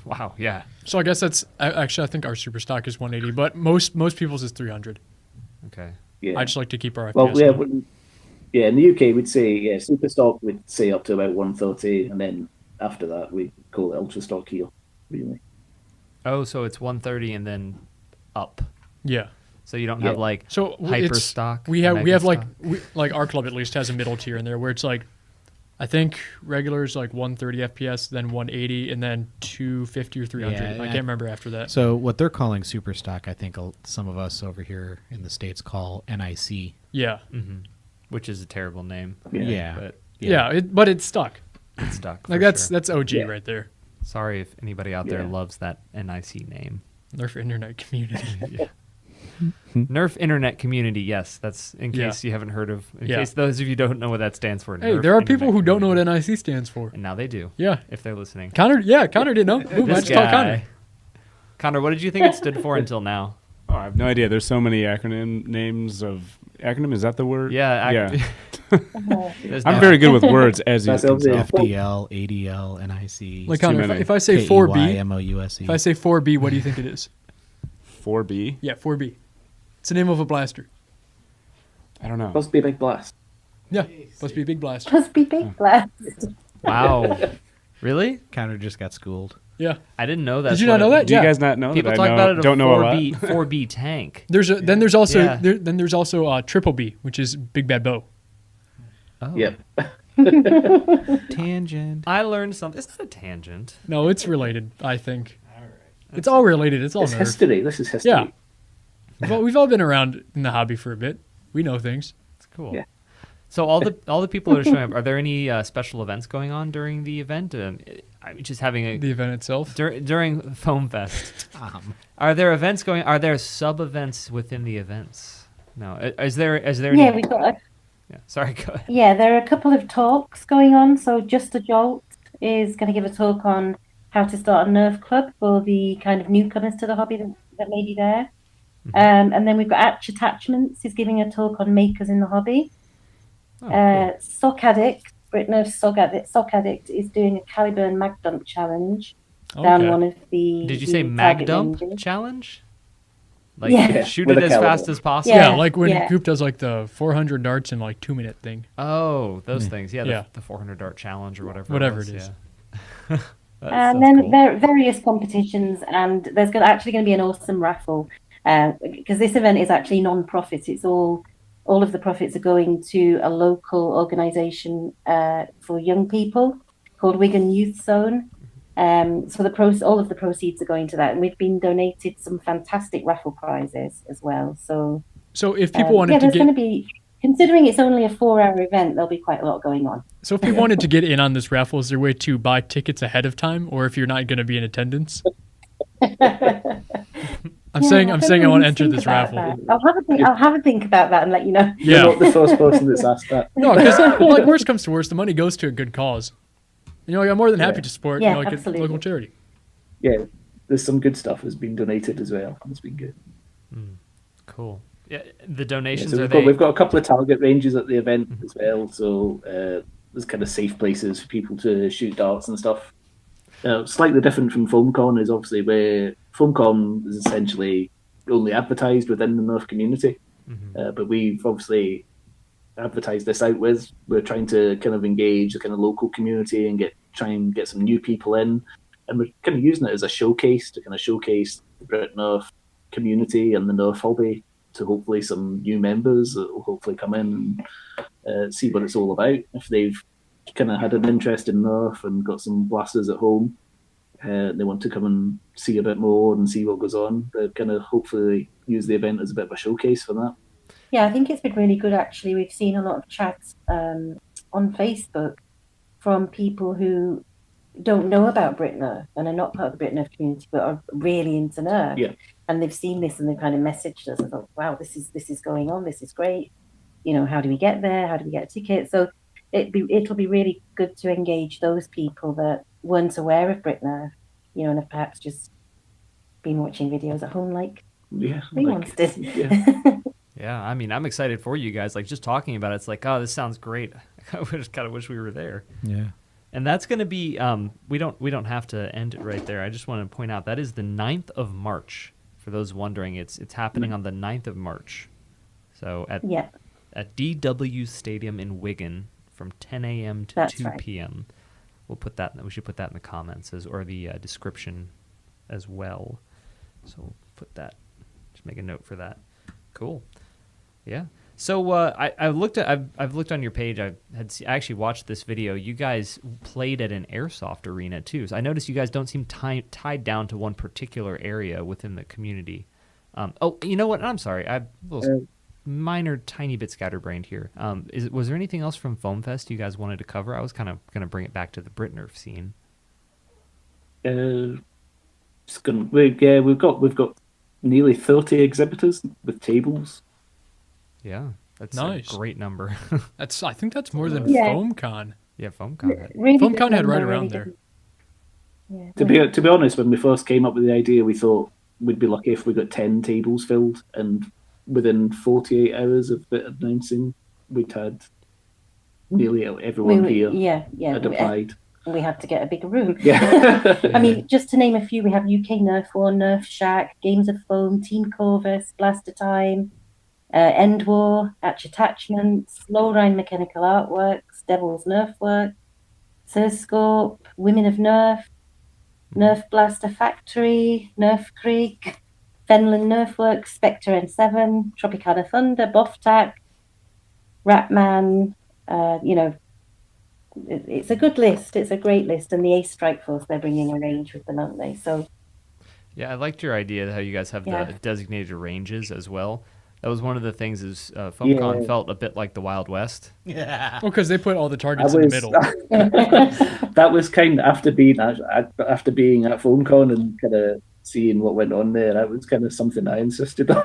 S5: Wow, yeah.
S2: So I guess that's actually, I think our super stock is 180, but most people's is 300.
S5: Okay.
S6: Yeah.
S2: I just like to keep our FPS.
S6: Well, yeah,
S2: low.
S6: in the UK, we'd say, super stock, we'd say up to about 130, and then after that, we call it ultra stock here, really.
S5: Oh, so it's 130 and then up.
S2: Yeah.
S5: So you don't have like
S2: So
S5: hyper
S2: it's-
S5: stock.
S2: We have
S5: mega
S2: like
S5: stock?
S2: like our club at least has a middle tier in there where it's like, I think regular is like 130 FPS, then 180, and then 250 or 300.
S4: Yeah,
S2: I can't remember after that.
S4: So what they're calling super stock, I think some of us over here in the States call NIC.
S2: Yeah.
S5: Which is a terrible name.
S6: Yeah.
S5: But
S2: Yeah, but it's stuck.
S5: it's stuck.
S2: Like
S5: for
S2: that's
S5: sure.
S2: that's OG right there.
S5: Sorry if anybody out there
S6: Yeah.
S5: loves that NIC name.
S2: Nerf internet community.
S5: Nerf Internet Community, yes. That's in
S2: Yeah.
S5: case you haven't heard of, in
S2: Yeah.
S5: case those of you don't know what that stands for.
S2: Hey,
S5: Nerf
S2: there are
S5: Internet
S2: people who don't know what
S5: Community.
S2: NIC stands for.
S5: And now they do,
S2: Yeah.
S5: if they're listening.
S2: Connor didn't know. Ooh, I
S5: This
S2: just told Connor.
S5: guy. Connor, what did you think it stood for until now?
S1: Oh, I have no idea. There's so many acronym. Is that the word?
S5: Yeah. There's
S1: I'm
S5: no-
S1: very good with words, as you
S6: That's
S1: can
S6: LZ.
S1: tell.
S4: FDL, ADL, NIC.
S2: Like
S1: too
S2: Connor,
S1: many.
S2: if I say 4B,
S4: KEYMOUSE.
S2: if I say 4B, what do you think it is?
S1: 4B?
S2: Yeah, 4B. It's the name of a blaster.
S1: I don't know.
S6: Must be a big blast.
S2: Yeah, must be a big blaster.
S7: Must be big blast.
S5: Wow. Really?
S4: Connor just got schooled.
S2: Yeah.
S5: I didn't know that.
S2: Did you not know that?
S1: Do you
S2: Yeah.
S1: guys not know
S5: People
S1: that
S5: talk
S1: I know,
S5: about it.
S1: don't know a lot?
S5: 4B tank.
S2: Then there's also
S5: Yeah.
S2: triple B, which is Big Bad Bow.
S5: Oh.
S6: Yep.
S4: Tangent.
S5: I learned something. It's not a tangent.
S2: No, it's related. I think. It's all related. It's all
S6: It's
S2: Nerf.
S6: history. This is history.
S2: Yeah. We've all been around in the hobby for a bit. We know things.
S5: It's cool.
S6: Yeah.
S5: So all the people that are showing up, are there any special events going on during the event? I'm just having
S2: The event itself.
S5: during Foam Fest. Are there events going? Are there sub events within the events? No. Is there any?
S7: Yeah, we've got
S5: Yeah. Sorry. Go ahead.
S7: Yeah, there are a couple of talks going on. So Just a Jolt is going to give a talk on how to start a Nerf club for the kind of newcomers to the hobby that may be there. And then we've got Atch Attachments is giving a talk on makers in the hobby.
S5: Oh, cool.
S7: Sock Addict, Britner's Sock Addict is doing a Caliburn Mag Dump challenge down
S2: Okay.
S7: one of the.
S5: Did you say
S7: the
S5: mag
S7: target
S5: dump
S7: ranges.
S5: challenge? Like
S7: Yeah.
S5: shoot
S6: With
S5: it
S6: a
S5: as fast
S6: caliber.
S5: as possible.
S2: Yeah,
S7: Yeah,
S2: like when
S7: yeah.
S2: Coop does like the 400 darts in like 2-minute thing.
S5: Oh, those things. Yeah.
S2: Yeah.
S5: The 400 dart challenge or whatever.
S2: Whatever
S5: was,
S2: it is.
S5: Yeah. That
S7: And
S5: sounds
S7: then
S5: cool.
S7: various competitions, and there's actually going to be an awesome raffle because this event is actually non-profit. It's all of the profits are going to a local organisation for young people called Wigan Youth Zone. So all of the proceeds are going to that, and we've been donated some fantastic raffle prizes as well. So
S2: So if people wanted to
S7: there's going to
S2: get
S7: be, considering it's only a 4-hour event, there'll be quite a lot going on.
S2: if people wanted to get in on this raffle, is there a way to buy tickets ahead of time, or if you're not going to be in attendance? I'm saying I want to enter this raffle.
S7: I'll have a think about that and let you know.
S6: You're
S2: Yeah.
S6: not the first person that's asked that.
S2: No, because like worst comes to worst, the money goes to a good cause. Like, I'm more than happy
S6: Yeah.
S2: to support
S7: Yeah,
S2: like a
S7: absolutely.
S2: local charity.
S6: Yeah, there's some good stuff that's been donated as well. It's been good.
S5: Cool. Yeah. The
S6: Yeah,
S5: donations
S6: so
S5: are
S6: we've got a couple of target ranges at the event as well. So there's kind of safe places for people to shoot darts and stuff. Slightly different from FoamCon is obviously where FoamCon is essentially only advertised within the Nerf community. But we've obviously advertised this out with. We're trying to kind of engage the kind of local community and try and get some new people in. And we're kind of using it as a showcase to kind of showcase the Brit Nerf community and the Nerf hobby to hopefully some new members that will hopefully come in see what it's all about. If they've kind of had an interest in Nerf and got some blasters at home, they want to come and see a bit more and see what goes on. They kind of hopefully use the event as a bit of a showcase for that.
S7: Yeah, I think it's been really good actually. We've seen a lot of chats on Facebook from people who don't know about BritNerf and are not part of the BritNerf community, but are really into Nerf.
S6: Yeah.
S7: And they've seen this and they've kind of messaged us and thought, wow, this is going on, this is great. You know, how do we get there? How do we get a ticket? So it'll be really good to engage those people that weren't aware of BritNerf, you know, and have perhaps just been watching videos at home like
S6: Yeah,
S7: we once did.
S6: yeah.
S5: Yeah, I mean, I'm excited for you guys. Like, just talking about it, it's like, oh, this sounds great. I just kind of wish we were there.
S4: Yeah.
S5: And that's going to be, we don't have to end it right there. I just want to point out that is the 9th of March. For those wondering, it's happening on the 9th of March. So at DW Stadium in Wigan from 10 a.m. to
S7: That's
S5: 2
S7: right.
S5: p.m. We should put that in the comments or the description as well. So we'll put that. Just make a note for that. Cool. Yeah. So I've looked on your page. I actually watched this video. You guys played at an airsoft arena too. So I noticed you guys don't seem tied down to one particular area within the community. Oh, you know what? I'm sorry. I'm a little minor, tiny bit scatterbrained here. Was there anything else from Foam Fest you guys wanted to cover? I was kind of going to bring it back to the BritNerf scene.
S6: We've got nearly 30 exhibitors with tables.
S5: Yeah, that's
S2: Nice.
S5: a great number.
S2: I think that's more than
S7: Yeah.
S2: FoamCon.
S5: Yeah, FoamCon. had-
S7: Really good
S2: FoamCon had right
S7: number,
S2: around
S7: really
S2: there.
S7: good. Yeah.
S6: To be honest, when we first came up with the idea, we thought we'd be lucky if we got 10 tables filled, and within 48 hours of it announcing, we'd had nearly everyone here had applied.
S7: We had to get a bigger room.
S6: Yeah.
S7: I mean, just to name a few, we have UK Nerf War, Nerf Shack, Games of Foam, Team Corvus, Blaster Time, End War, Atch Attachments, Lowrine Mechanical Artworks, Devil's Nerf Work, Surscorp, Women of Nerf, Nerf Blaster Factory, Nerf Creek, Fenland Nerf Works, Spectre N7, Tropicana Thunder, Boftac, Ratman, it's a good list. It's a great list. And the Ace Strike Force, they're bringing a range with them, aren't they? So
S5: Yeah, I liked your idea how you guys have
S7: Yeah.
S5: the designated ranges as well. That was one of the things is FoamCon felt a bit like the Wild West.
S4: Yeah.
S2: Well, because they put all the targets in the middle.
S6: That was kind of after being at FoamCon and kind of seeing what went on there. That was kind of something I insisted on.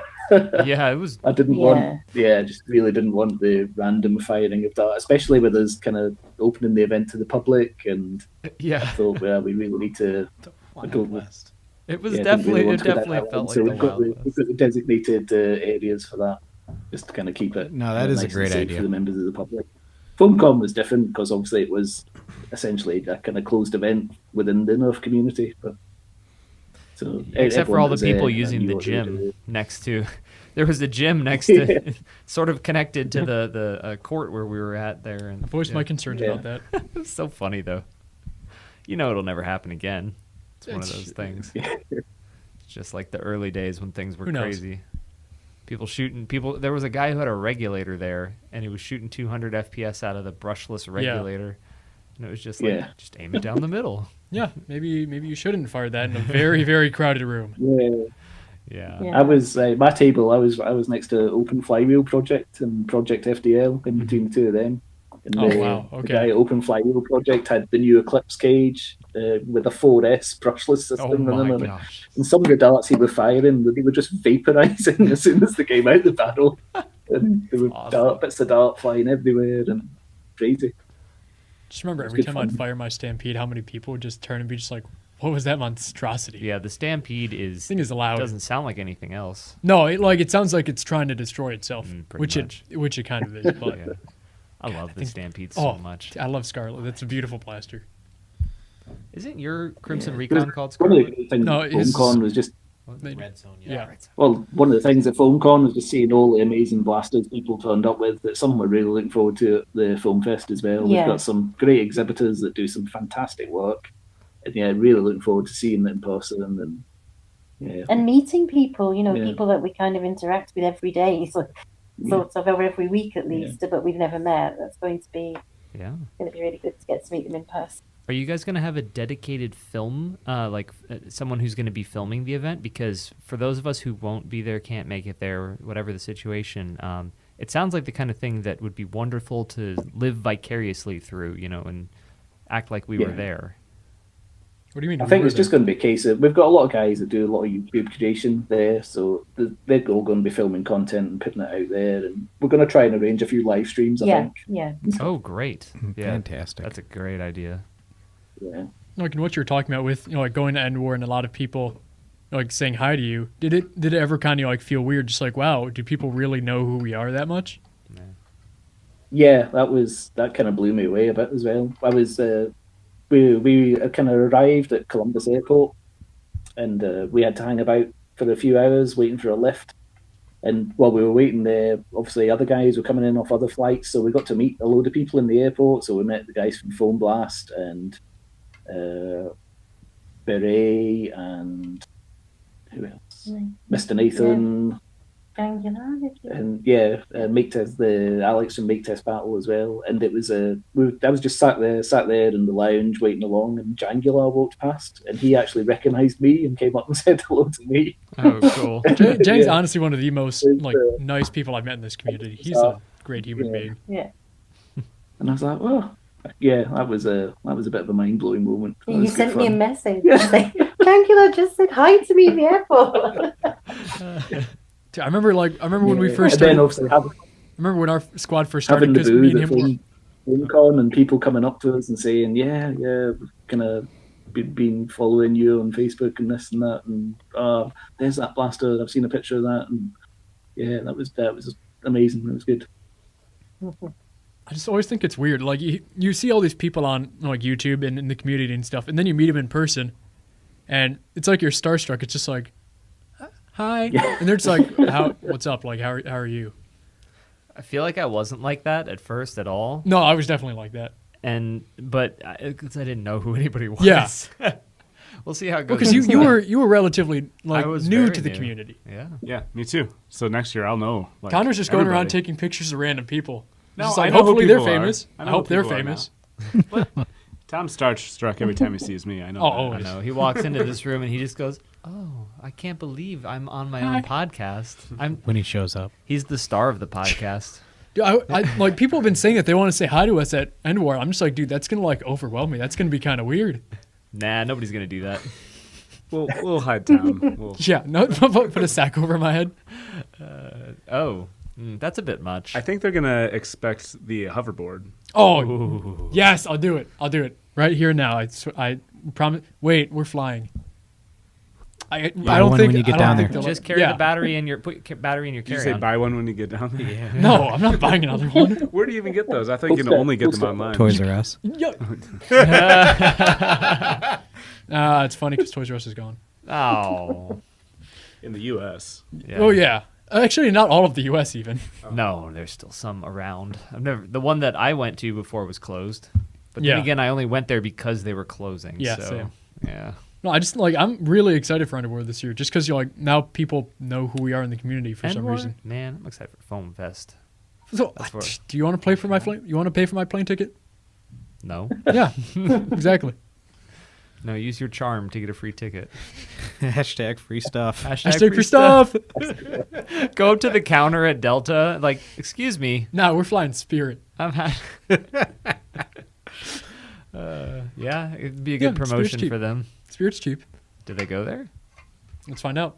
S5: Yeah, it was.
S6: I just really didn't want the random firing of that, especially with us kind of opening the event to the public. And I
S5: Yeah,
S6: thought, well, we really need to.
S4: West.
S5: it was
S6: yeah,
S5: definitely
S6: didn't
S5: it
S6: really want to go
S5: definitely
S6: down that
S5: felt
S6: one.
S5: like
S6: So
S5: the
S6: we've got
S5: Wild West.
S6: the designated areas for that, just to kind of keep it.
S4: No, that is a
S6: nice and
S4: great
S6: safe
S4: idea.
S6: for the members of the public. FoamCon was different because obviously it was essentially a kind of closed event within the Nerf community, but. So
S5: Except for all the people
S6: using
S5: using the gym next to, there was a gym next to, sort of connected to the court where we were at there. And
S2: I voiced my concerns
S6: Yeah.
S2: about that.
S5: It's so funny though. You know it'll never happen again. It's one of those things. It's just like the early days when things were
S2: Who knows?
S5: crazy. People shooting people. There was a guy who had a regulator there, and he was shooting 200 FPS out of the brushless regulator, and it was just like just aim it down the middle.
S2: Yeah, maybe you shouldn't fire that in a very, very crowded room.
S5: Yeah.
S7: Yeah.
S6: I was my table. I was next to Open Flywheel Project and Project FDL in between the two of them. And
S2: Oh,
S6: the,
S2: wow,
S6: The
S2: okay.
S6: guy at Open Flywheel Project had the new Eclipse cage with a 4S brushless system
S5: Oh
S6: in them,
S5: my
S6: and,
S5: gosh.
S6: and some of the darts he was firing, they were just vaporizing as soon as they came out the barrel, and there were
S5: Awesome.
S6: bits of dart flying everywhere and crazy.
S2: Just remember,
S6: It's
S2: every
S6: good
S2: time I'd
S6: fun.
S2: fire my Stampede, how many people would just turn and be just like, "What was that monstrosity?"
S5: Yeah, the Stampede
S2: This thing is loud.
S5: doesn't sound like anything else.
S2: No, it sounds like it's trying to destroy itself,
S5: pretty much.
S2: which it kind of is. But
S5: Yeah. I love the
S2: think-
S5: Stampede so
S2: oh,
S5: much.
S2: I love Scarlet. That's a beautiful blaster.
S5: Isn't your Crimson
S6: Yeah.
S5: Recon called
S6: One of
S5: Scarlet?
S6: the things
S2: No,
S6: at
S2: his-
S6: FoamCon was just
S4: Red zone.
S2: Yeah.
S6: one of the things at FoamCon was just seeing all the amazing blasters people turned up with. That some were really looking forward to at the Foam Fest as well.
S7: Yeah.
S6: We've got some great exhibitors that do some fantastic work, and yeah, really looking forward to seeing them in person. And yeah,
S7: and meeting people,
S6: Yeah.
S7: people that we kind of interact with every day. So sort of, or every week at least, but we've never met. That's going to be
S5: Yeah.
S7: really good to get to meet them in person.
S5: Are you guys going to have a dedicated film, someone who's going to be filming the event? Because for those of us who won't be there, can't make it there, whatever the situation, it sounds like the kind of thing that would be wonderful to live vicariously through, and act like we were there.
S2: What do you mean?
S6: I think it's just going to be a case of we've got a lot of guys that do a lot of YouTube creation there, so they're all going to be filming content and putting it out there, and we're going to try and arrange a few live streams. I think.
S7: Yeah.
S5: Oh, great! Yeah,
S4: Fantastic.
S5: That's a great idea.
S6: Yeah.
S2: Like in what you were talking about with like going to End War and a lot of people like saying hi to you. Did it ever kind of like feel weird? Just like, wow, do people really know who we are that much?
S6: Yeah, that kind of blew me away a bit as well. I was we kind of arrived at Columbus Airport, and we had to hang about for a few hours waiting for a lift. And while we were waiting there, obviously other guys were coming in off other flights, so we got to meet a load of people in the airport. So we met the guys from Foam Blast and Beret and who else? Mr. Nathan. And Make Test, the Alex from Make Test Battle as well, and it was I was just sat there in the lounge waiting along, and Jangula walked past, and he actually recognised me and came up and said hello to me.
S5: Oh, cool!
S2: Jang's
S6: Yeah.
S2: honestly one of the most like nice people I've met in this community. He's a great human being.
S7: Yeah.
S6: And I was like, oh, yeah, that was a bit of a mind blowing moment. That
S7: You
S6: was good
S7: sent me a
S6: fun.
S7: message. Like, Jangula just said hi to me in the airport.
S2: I remember when we
S6: Yeah.
S2: first
S6: And then
S2: started.
S6: obviously
S2: I remember when our squad first started
S6: having the
S2: because me
S6: booth
S2: and him
S6: at
S2: were.
S6: FilmCon and people coming up to us and saying, yeah, we've kind of been following you on Facebook and this and that, and there's that blaster. I've seen a picture of that, and yeah, that was amazing. It was good.
S2: I just always think it's weird. Like you see all these people on like YouTube and in the community and stuff, and then you meet them in person, and it's like you're starstruck. It's just like, hi, and they're just like, what's up? Like, how are you?
S5: I feel like I wasn't like that at first at all,
S2: No, I was definitely like that.
S5: but because I didn't know who anybody was.
S2: Yeah.
S5: We'll see how it goes.
S2: Because you were relatively like
S5: I was
S2: new
S5: very
S2: to the
S5: new.
S2: community.
S5: Yeah.
S1: Yeah, me too. So next year I'll know. Like,
S2: Connor's just going around
S1: everybody.
S2: taking pictures of random people.
S1: No,
S2: Just
S1: I
S2: like,
S1: know who
S2: hopefully they're
S1: people are.
S2: famous.
S1: I
S2: I
S1: know
S2: hope
S1: who
S2: they're
S1: people are
S2: famous.
S1: Tom's starstruck every time he sees me. I know.
S2: Oh,
S1: that.
S2: always.
S5: I know. He walks into this room and he just goes, "Oh, I can't believe I'm on my own podcast."
S4: When he shows up.
S5: He's the star of the podcast.
S2: Dude, I like people have been saying that they want to say hi to us at End War. I'm just like, dude, that's gonna like overwhelm me. That's gonna be kind of weird.
S5: Nah, nobody's gonna do that.
S1: We'll hide Tom. We'll,
S2: Yeah, no, put a sack over my head.
S5: That's a bit much.
S1: I think they're gonna expect the hoverboard.
S2: Oh,
S5: Ooh.
S2: yes, I'll do it right here now. I promise. Wait, we're flying. I don't
S4: one
S2: think
S4: when you get
S2: I don't
S4: down
S2: think
S4: there.
S2: they'll-
S5: Just carry
S2: yeah.
S5: the battery in your battery in your
S1: Did you say
S5: carry-on.
S1: buy one when you get down there?
S5: Yeah.
S2: No, I'm not buying another one.
S1: Where do you even get those? I think you can only get them online.
S4: Toys R Us.
S2: Yeah. It's funny because Toys R Us is gone.
S5: Oh.
S1: In the U.S.
S5: Yeah.
S2: Oh yeah, actually not all of the U.S. even.
S5: No, there's still some around. The one that I went to before was closed. But
S2: Yeah.
S5: then again, I only went there because they were closing.
S2: Yeah,
S5: so,
S2: same.
S5: Yeah.
S2: No, I just like I'm really excited for End War this year, just because like now people know who we are in the community for some
S5: Endor?
S2: reason.
S5: Man, I'm excited for Foam Fest.
S2: So,
S5: That's what-
S2: do you want to play for my plane? You want to pay for my plane ticket?
S5: No.
S2: Yeah, exactly.
S5: No, use your charm to get a free ticket.
S4: Hashtag free stuff.
S2: Hashtag free stuff.
S5: Go up to the counter at Delta, like, excuse me,
S2: Nah, we're flying Spirit.
S5: I'm yeah, it'd be a
S2: Yeah,
S5: good
S2: Spirit's
S5: promotion
S2: cheap.
S5: for them.
S2: Spirit's cheap.
S5: Did they go there?
S2: Let's find out.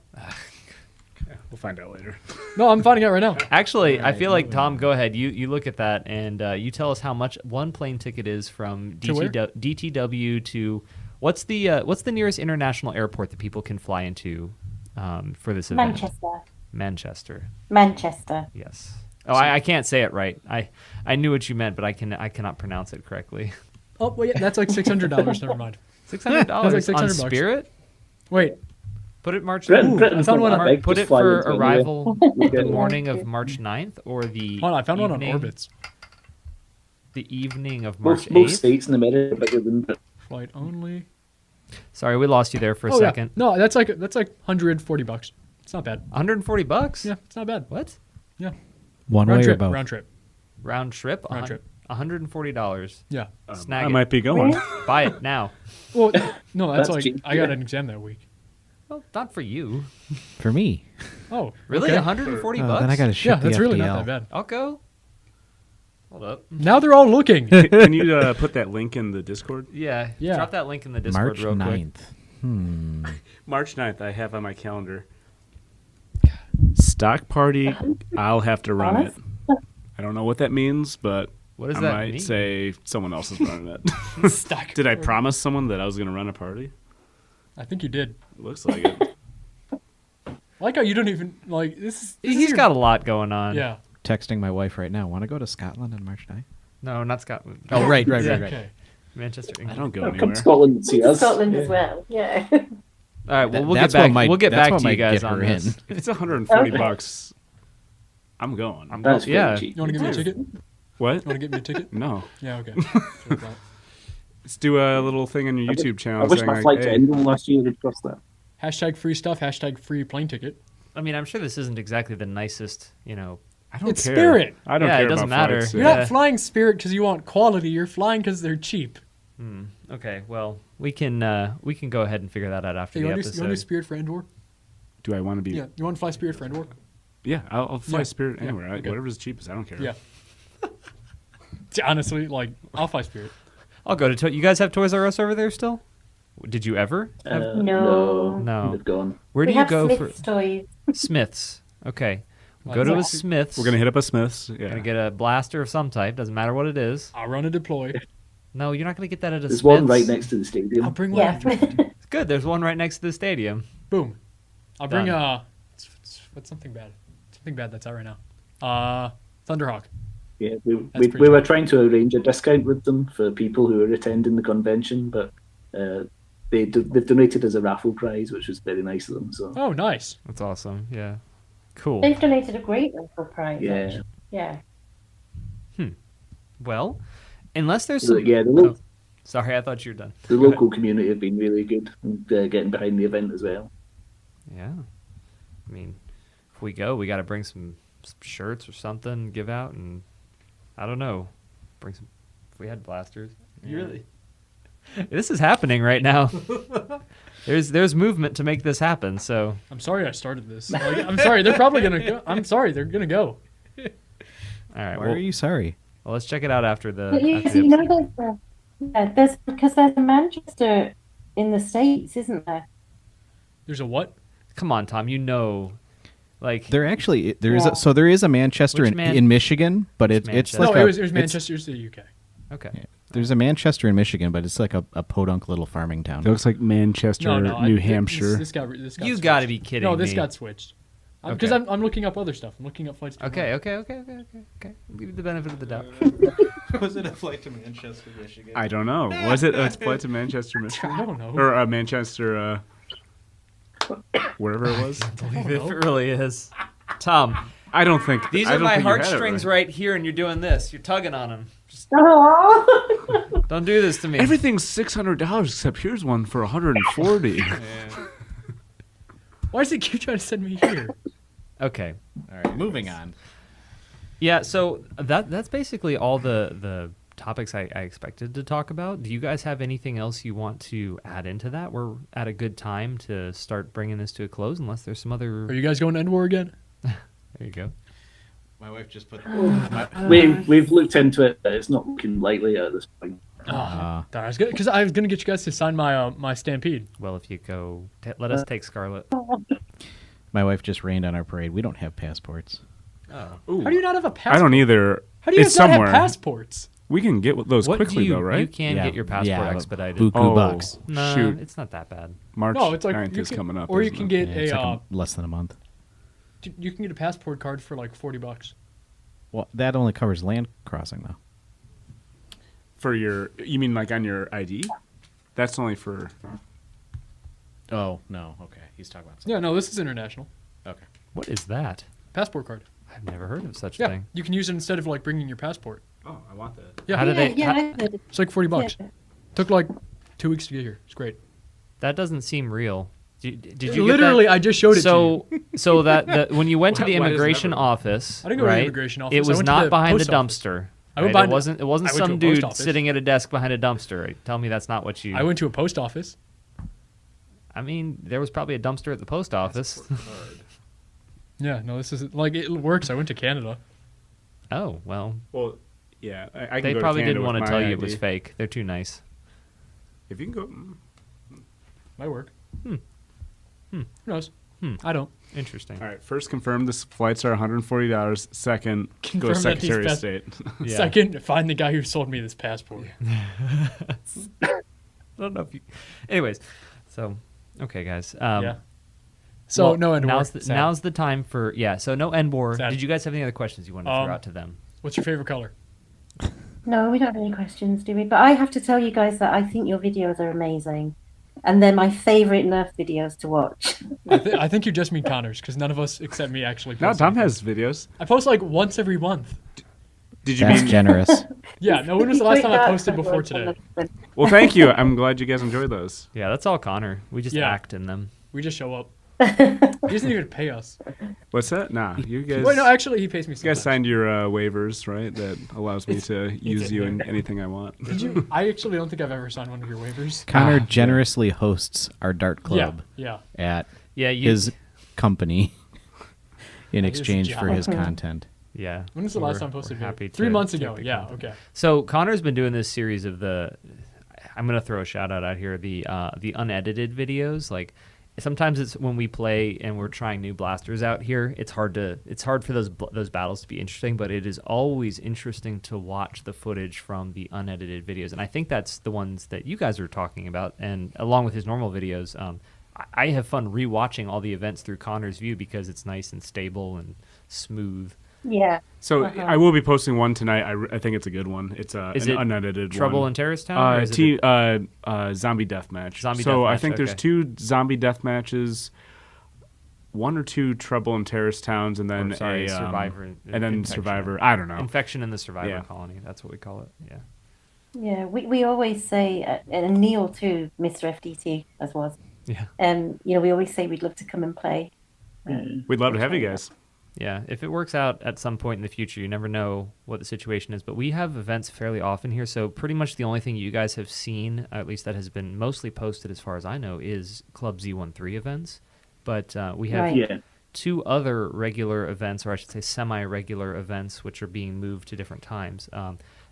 S1: We'll find out later.
S2: No, I'm finding out right now.
S5: Actually, I feel like Tom. Go ahead. You look at that and you tell us how much one plane ticket is from
S2: To where?
S5: DTW to what's the nearest international airport that people can fly into for this event?
S7: Manchester.
S5: Manchester. Yes. Oh, I can't say it right. I knew what you meant, but I cannot pronounce it correctly.
S2: Oh, well, yeah, that's like $600. Never mind.
S5: $600
S2: That's like
S5: on
S2: $600.
S5: Spirit.
S2: Wait,
S5: Put it March.
S6: Britain's
S2: I found
S6: not
S2: one
S6: that
S2: on-
S6: big,
S5: Put
S6: just
S5: it
S6: fly
S5: for
S6: into it anyway.
S5: arrival
S6: We'll
S5: the
S6: get it.
S5: morning of March 9th or the
S2: hold on, I found one on
S5: evening-
S2: Orbitz.
S5: The evening of March
S6: Most
S5: 8th.
S6: states in America are bigger than Britain.
S2: Flight only.
S5: Sorry, we lost you there for a
S2: Oh yeah,
S5: second.
S2: no, that's like $140. It's not bad.
S5: $140?
S2: Yeah, it's not bad.
S5: What?
S2: Yeah,
S4: One
S2: round
S4: way
S2: trip.
S4: or both?
S2: Round trip.
S5: Round trip.
S2: Round trip.
S5: $140.
S2: Yeah.
S5: Snag
S1: I
S5: it.
S1: might be going.
S5: Buy it now.
S2: Well, no, that's
S6: That's
S2: like
S6: cheap,
S2: I got
S6: yeah.
S2: an exam that week.
S5: Well, not for you.
S4: For me.
S2: Oh,
S5: Really?
S2: okay.
S5: 140
S4: Oh,
S5: bucks?
S4: then I got to ship
S2: Yeah,
S4: the
S2: that's really
S4: FDL.
S2: not that bad.
S5: I'll go. Hold up.
S2: Now they're all looking.
S1: Can you put that link in the Discord?
S5: Yeah.
S2: Yeah.
S5: Drop that link in the Discord
S4: March
S5: real quick.
S4: 9th.
S1: March 9th, I have on my calendar. Stock party, I'll have to run it. I don't know what that means, but
S5: What does
S1: I
S5: that
S1: might
S5: mean?
S1: say someone else is running it.
S2: Stock
S1: Did I
S2: party.
S1: promise someone that I was going to run a party?
S2: I think you did.
S1: Looks like it.
S2: I like how you don't even like this is. This is
S5: He's
S2: your-
S5: got a lot going on.
S2: Yeah.
S4: Texting my wife right now. Want to go to Scotland on March 9th?
S5: No, not Scotland.
S4: Oh, right.
S2: Okay.
S5: Manchester.
S1: I
S5: England.
S1: don't go
S6: Come
S1: anywhere.
S6: to Scotland and see us.
S7: Scotland
S6: Yeah.
S7: as well. Yeah.
S5: All right. Well, we'll get
S4: That's what
S5: back.
S4: might-
S5: we'll get
S4: that's
S5: back
S4: what
S5: to you
S4: might
S5: guys
S4: get
S5: on
S4: her
S5: this.
S4: in.
S1: If it's 140
S7: Okay.
S1: bucks, I'm going.
S6: That's
S5: Yeah.
S6: very cheap.
S2: You want to give me a ticket? You
S1: What?
S2: want to get me a ticket?
S1: No.
S2: Yeah. Okay.
S1: Let's do a little thing on your
S6: I
S1: YouTube
S6: wish-
S1: channel
S6: I wish
S1: saying
S6: my
S1: like,
S6: flight to
S1: hey,
S6: England last year had cost that.
S2: Hashtag free stuff. Hashtag free plane ticket.
S5: I mean, I'm sure this isn't exactly the nicest,
S1: I don't
S2: It's
S1: care.
S2: Spirit.
S1: I don't
S5: Yeah,
S1: care
S5: it doesn't
S1: about
S5: matter.
S1: flights,
S2: You're
S1: yeah.
S2: not flying Spirit because you want quality. You're flying because they're cheap.
S5: Okay, well, we can go ahead and figure that out after
S2: Hey, you
S5: the
S2: want to do
S5: episode.
S2: Spirit for Endor?
S1: Do I want to be?
S2: Yeah. You want to fly Spirit for Endor?
S1: Yeah, I'll fly
S2: Yeah.
S1: Spirit
S2: Yeah,
S1: anywhere.
S2: okay.
S1: Whatever's cheapest. I don't care.
S2: Yeah. Honestly, like I'll fly Spirit.
S5: I'll go to. You guys have Toys R Us over there still? Did you ever?
S7: No.
S5: No.
S6: They've gone.
S5: Where do
S7: we
S5: you
S7: have
S5: go
S7: Smith's
S5: for
S7: toys.
S5: Smiths? Okay,
S2: Well,
S5: go to a
S2: that's-
S5: Smiths.
S1: We're gonna hit up a Smith's. Yeah.
S5: Gonna get a blaster of some type. Doesn't matter what it is.
S2: I'll run a deploy.
S5: No, you're not gonna get that at a
S6: There's
S5: Smiths.
S6: one right next to the
S2: I'll
S6: stadium.
S2: bring one.
S7: Yeah.
S5: It's good. There's one right next to the stadium.
S2: Boom. I'll bring
S5: Done.
S2: what's something bad? Something bad that's out right now. Thunderhawk.
S6: Yeah,
S2: That's pretty
S6: we were
S2: cheap.
S6: trying to arrange a discount with them for people who are attending the convention, but they've donated as a raffle prize, which was very nice of them. So
S2: Oh, nice.
S5: That's awesome. Yeah. Cool.
S7: They've donated a great raffle prize.
S6: Yeah.
S7: Actually. Yeah.
S5: Well, unless there's
S6: So,
S5: some.
S6: yeah,
S5: Oh, sorry, I thought you were done.
S6: the
S5: Go ahead.
S6: local community have been really good and getting behind the event as well.
S5: Yeah. I mean, if we go, we got to bring some shirts or something, give out, and I don't know, bring some. If we had blasters, you really. This is happening right now. There's movement to make this happen. So
S2: I'm sorry I started this. Like, I'm sorry. They're probably gonna go. I'm sorry. They're gonna go.
S5: all right,
S4: Why
S5: well,
S4: are you sorry?
S5: well, let's check it out after the.
S7: But you,
S5: after the
S7: you know,
S5: episode.
S7: there's because there's a Manchester in the States, isn't there?
S2: There's a what?
S5: Come on, Tom. Like
S4: There actually there is
S7: Yeah.
S4: there is a Manchester
S5: Which
S4: in Michigan, but it's
S5: Manchester?
S4: like
S2: No,
S4: a,
S2: it was
S4: it's-
S2: Manchester's the UK.
S5: okay.
S4: There's a Manchester in Michigan, but it's like a podunk little farming town.
S1: It looks like Manchester, New Hampshire.
S2: This got
S5: You
S2: switched.
S5: got to be kidding
S2: No, this
S5: me.
S2: got switched. Because
S5: Okay.
S2: I'm looking up other stuff. I'm looking up flights. to
S5: Okay. I'll give you the benefit of the doubt.
S8: Was it a flight to Manchester, Michigan?
S1: I don't know. Was it a flight to Manchester, Michigan,
S2: I don't know.
S1: or Manchester, wherever it was?
S5: If it really is. Tom,
S1: I don't think
S5: these
S1: I
S5: are
S1: don't
S5: my
S1: think you had it
S5: heartstrings
S1: right.
S5: right here, and you're doing this. You're tugging on them. Just
S7: Oh.
S5: don't do this to me.
S1: Everything's $600 except here's one for 140.
S2: Why does it keep trying to send me here?
S5: Okay.
S4: All right, moving on.
S5: Yeah, so that's basically all the topics I expected to talk about. Do you guys have anything else you want to add into that? We're at a good time to start bringing this to a close, unless there's some other.
S2: Are you guys going to Endor again?
S5: There you go.
S8: My wife just put.
S6: We've looked into it, but it's not looking likely at this point.
S2: I was gonna, because I was gonna get you guys to sign my my Stampede.
S5: Well, if you go, let us take Scarlet.
S4: My wife just rained on our parade. We don't have passports.
S5: Oh.
S2: How do you not have a passport?
S1: I don't either.
S2: How do you
S1: It's
S2: guys not
S1: somewhere.
S2: have passports?
S1: We can get those
S5: What
S1: quickly
S5: do you,
S1: though, right?
S5: You can get your passport
S4: yeah,
S5: expedited.
S4: Buku
S1: Oh,
S4: bucks.
S5: No,
S1: shoot.
S5: it's not that bad.
S1: March
S2: No, it's like
S1: 9th
S2: you
S1: is
S2: can-
S1: coming up.
S2: or you
S1: isn't
S2: can
S1: it?
S2: get
S4: Yeah, it's
S2: a
S4: like less than a month.
S2: you can get a passport card for like $40.
S4: Well, that only covers land crossing, though.
S1: For your, you mean like on your ID? That's only for.
S4: Oh no, okay. He's talking about
S2: Yeah, no, this is international
S4: Okay.
S5: What is that?
S2: passport card.
S5: I've never heard of such a
S2: Yeah,
S5: thing.
S2: you can use it instead of like bringing your passport.
S1: Oh, I want that.
S2: Yeah,
S5: How do
S7: yeah,
S5: they?
S7: yeah,
S5: how-
S7: I've heard
S2: it's like $40.
S7: Yeah.
S2: Took like 2 weeks to get here. It's great.
S5: that doesn't seem real. Did you
S2: Literally,
S5: get that?
S2: I just showed it to you.
S5: So that when you went to the
S1: Why does it
S5: immigration
S1: never-
S5: office,
S2: I didn't go to the
S5: right,
S2: immigration office.
S5: it
S2: I
S5: was
S2: went to
S5: not
S2: the
S5: behind the
S2: post office.
S5: dumpster.
S2: I went
S5: right?
S2: behind-
S5: It wasn't
S2: I went to
S5: some
S2: a post
S5: dude
S2: office.
S5: sitting at a desk behind a dumpster. Right? Tell me that's not what you.
S2: I went to a post office.
S5: I mean, there was probably a dumpster at the post office.
S2: Yeah, no, this is like it works. I went to Canada.
S5: Oh well,
S1: Well, yeah, I can
S5: they
S1: go
S5: probably
S1: to Canada
S5: didn't want
S1: with
S5: to
S1: my
S5: tell you it was
S1: ID.
S5: fake. They're too nice.
S1: If you can go,
S2: Might work.
S5: Hmm.
S2: Who knows?
S5: Hmm.
S2: I don't.
S5: Interesting.
S1: all right. First, confirm this flights are $140. Second,
S2: Confirm
S1: go
S2: that these
S1: Secretary of
S2: pass-
S1: State.
S5: Yeah.
S2: Second, find the guy who sold me this passport.
S5: I don't know if you. Anyways, so okay, guys.
S2: Yeah. So
S5: well,
S2: no end war. Sad.
S5: now's the time for So no end war.
S2: Sad.
S5: Did you guys have any other questions you wanted to throw out to them?
S2: What's your favorite color?
S7: No, we don't have any questions, do we? But I have to tell you guys that I think your videos are amazing. And they're my favorite Nerf videos to watch.
S2: I think you just mean Connors, because none of us except me actually.
S1: No,
S2: post
S1: Tom
S2: anything.
S1: has videos.
S2: I post like once every month.
S1: Did you
S4: That's
S1: mean?
S4: generous.
S2: Yeah. No. When was the last time I posted before today?
S1: Well, thank you. I'm glad you guys enjoyed those.
S5: Yeah, that's all Connor. We just
S2: Yeah.
S5: act in them.
S2: We just show up. He doesn't even pay us.
S1: What's that? Nah, you guys.
S2: Wait, no, actually, he pays me.
S1: You guys
S2: Sometimes.
S1: signed your waivers, right? That allows me to use you in anything I want.
S2: Did you? I actually don't think I've ever signed one of your waivers.
S4: Connor generously hosts our dart club
S2: Yeah.
S4: at
S5: Yeah, you.
S4: his company in
S2: His
S4: exchange for
S2: job.
S4: his content.
S5: Yeah.
S2: When was the last
S5: we're-
S2: time I posted?
S5: we're
S2: video?
S5: happy
S2: 3
S5: to
S2: months
S5: take
S2: ago.
S5: the
S2: Yeah.
S5: content.
S2: Okay.
S5: So Connor's been doing this series of I'm gonna throw a shout out here. The unedited videos. Like sometimes it's when we play and we're trying new blasters out here. It's hard for those battles to be interesting, but it is always interesting to watch the footage from the unedited videos. And I think that's the ones that you guys are talking about. And along with his normal videos, I have fun rewatching all the events through Connor's view because it's nice and stable and smooth.
S7: Yeah.
S1: So I will be posting one tonight. I think it's a good one. It's
S5: Is
S1: an
S5: it
S1: unedited
S5: Trouble
S1: one.
S5: in Terrorist Town? Or is it
S1: Zombie deathmatch.
S5: Zombie
S1: so I
S5: deathmatch,
S1: think there's
S5: okay.
S1: 2 zombie death matches, 1 or 2 Trouble in Terrorist Towns, and then
S5: Survivor,
S1: and then
S5: Infection.
S1: Survivor. I don't know.
S5: Infection in the Survivor
S1: Yeah.
S5: Colony. That's what we call it. Yeah.
S7: Yeah, we always say, and Neil too, Mr. FDT as was.
S5: Yeah.
S7: We always say we'd love to come and play.
S1: We'd love to have you guys.
S5: Yeah, if it works out at some point in the future, you never know what the situation is. But we have events fairly often here, so pretty much the only thing you guys have seen, at least that has been mostly posted as far as I know, is Club Z13 events. But we have
S7: Right.
S6: Yeah.
S5: 2 other regular events, or I should say semi-regular events, which are being moved to different times.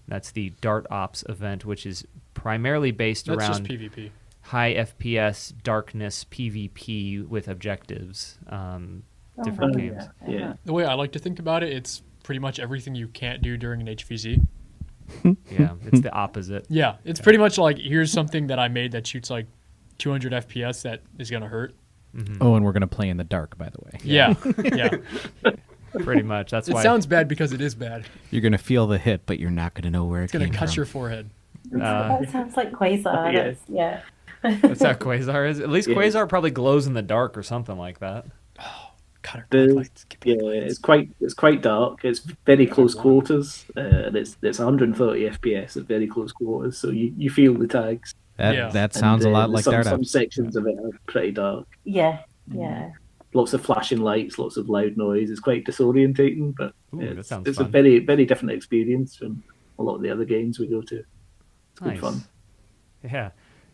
S5: That's the Dart Ops event, which is primarily based
S2: That's just
S5: around
S2: PvP.
S5: high FPS, darkness, PvP with objectives. Different games.
S6: Yeah.
S2: The way I like to think about it, it's pretty much everything you can't do during an HVZ.
S5: Yeah, it's the opposite.
S2: Yeah, it's pretty much like here's something that I made that shoots like 200 FPS that is gonna hurt.
S4: Oh, and we're going to play in the dark, by the way.
S2: Yeah, yeah.
S5: Pretty much. That's
S2: It
S5: why.
S2: sounds bad because it is bad.
S4: You're going to feel the hit, but you're not going to know where
S2: It's
S4: it
S2: gonna
S4: came
S2: cut
S4: from.
S2: your forehead.
S7: That sounds like Quasar.
S6: Yeah.
S7: That's, yeah.
S5: That's how Quasar is. At least
S6: Yeah.
S5: Quasar probably glows in the dark or something like that.
S2: Cut
S6: The-
S2: her lights.
S6: Yeah, it's quite dark. It's very close quarters, and it's 130 FPS at very close quarters. So you feel the tags.
S4: That,
S2: Yeah.
S4: that sounds a
S6: And,
S4: lot like
S6: some
S4: Dart Ops.
S6: sections of it are pretty dark.
S7: Yeah. Yeah.
S6: Lots of flashing lights, lots of loud noise. It's quite disorientating, but
S5: Ooh, that
S6: it's,
S5: sounds
S6: it's a
S5: fun.
S6: very, very different experience from a lot of the other games we go to. It's good
S5: Nice.
S6: fun.
S5: Yeah.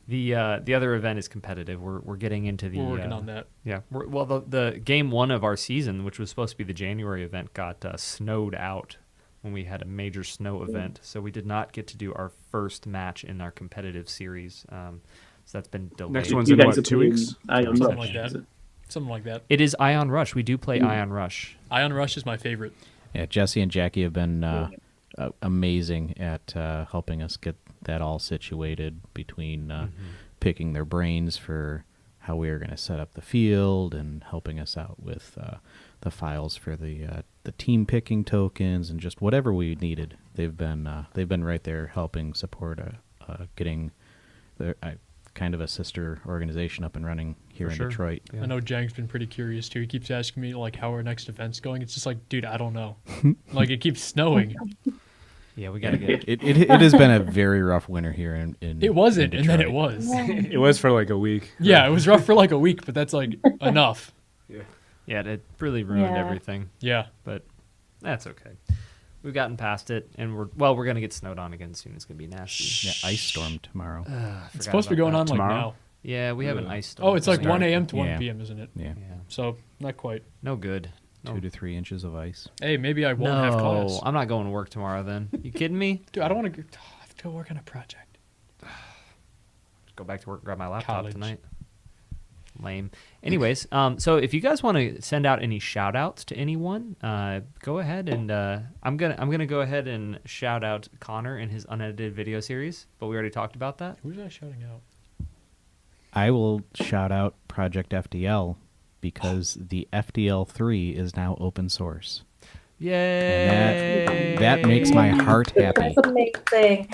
S5: The other event is competitive. We're getting into the.
S2: We're working on that.
S5: Yeah. Well, the game 1 of our season, which was supposed to be the January event, got snowed out when we had a major snow event. So we did not get to do our first match in our competitive series. So that's been delayed.
S1: Next one's
S6: You
S1: in
S6: guys
S1: what,
S6: are
S1: 2
S6: playing
S1: weeks?
S6: Iron
S2: Something
S6: Rush,
S2: like that.
S6: is it?
S2: Something like that.
S5: It is Ion Rush. We do play Ion Rush.
S2: Ion Rush is my favorite.
S4: Yeah, Jesse and Jackie have been amazing at helping us get that all situated between picking their brains for how we are going to set up the field and helping us out with the files for the team picking tokens and just whatever we needed. They've been right there helping support getting their kind of a sister organization up and running here
S5: For
S4: in
S5: sure.
S4: Detroit.
S5: Yeah.
S2: I know Jang's been pretty curious too. He keeps asking me like how our next event's going. It's just like, dude, I don't know. Like it keeps snowing.
S5: Yeah, we gotta get.
S4: It has been a very rough winter here in
S2: It wasn't,
S4: in
S2: and then it
S4: Detroit.
S2: was.
S1: It was for like a week.
S2: Yeah, it was rough for like a week, but that's like enough.
S5: Yeah, it really ruined
S7: Yeah.
S5: everything,
S2: Yeah.
S5: but that's okay. We've gotten past it, and we're gonna get snowed on again soon. It's gonna be nasty.
S4: Yeah, ice storm tomorrow.
S2: It's supposed to be going on like
S1: Tomorrow?
S2: now.
S5: Yeah, we have an ice storm.
S2: Oh, it's like 1 a.m. to 1
S4: Yeah.
S2: p.m., isn't it?
S4: Yeah,
S5: Yeah,
S2: So, not quite.
S5: no good. No.
S4: 2 to 3 inches of ice.
S2: Hey, maybe I won't have class.
S5: I'm not going to work tomorrow. Then you kidding me?
S2: Dude, I don't want to I have to go work on a project.
S5: Go back to work, grab my laptop
S2: College.
S5: tonight. Lame. Anyways, so if you guys want to send out any shout outs to anyone, go ahead and I'm gonna go ahead and shout out Connor in his unedited video series, but we already talked about that.
S2: Who's I shouting out?
S4: I will shout out Project FDL because the FDL3 is now open source.
S5: Yay!
S4: And that makes my heart happy.
S7: That's amazing.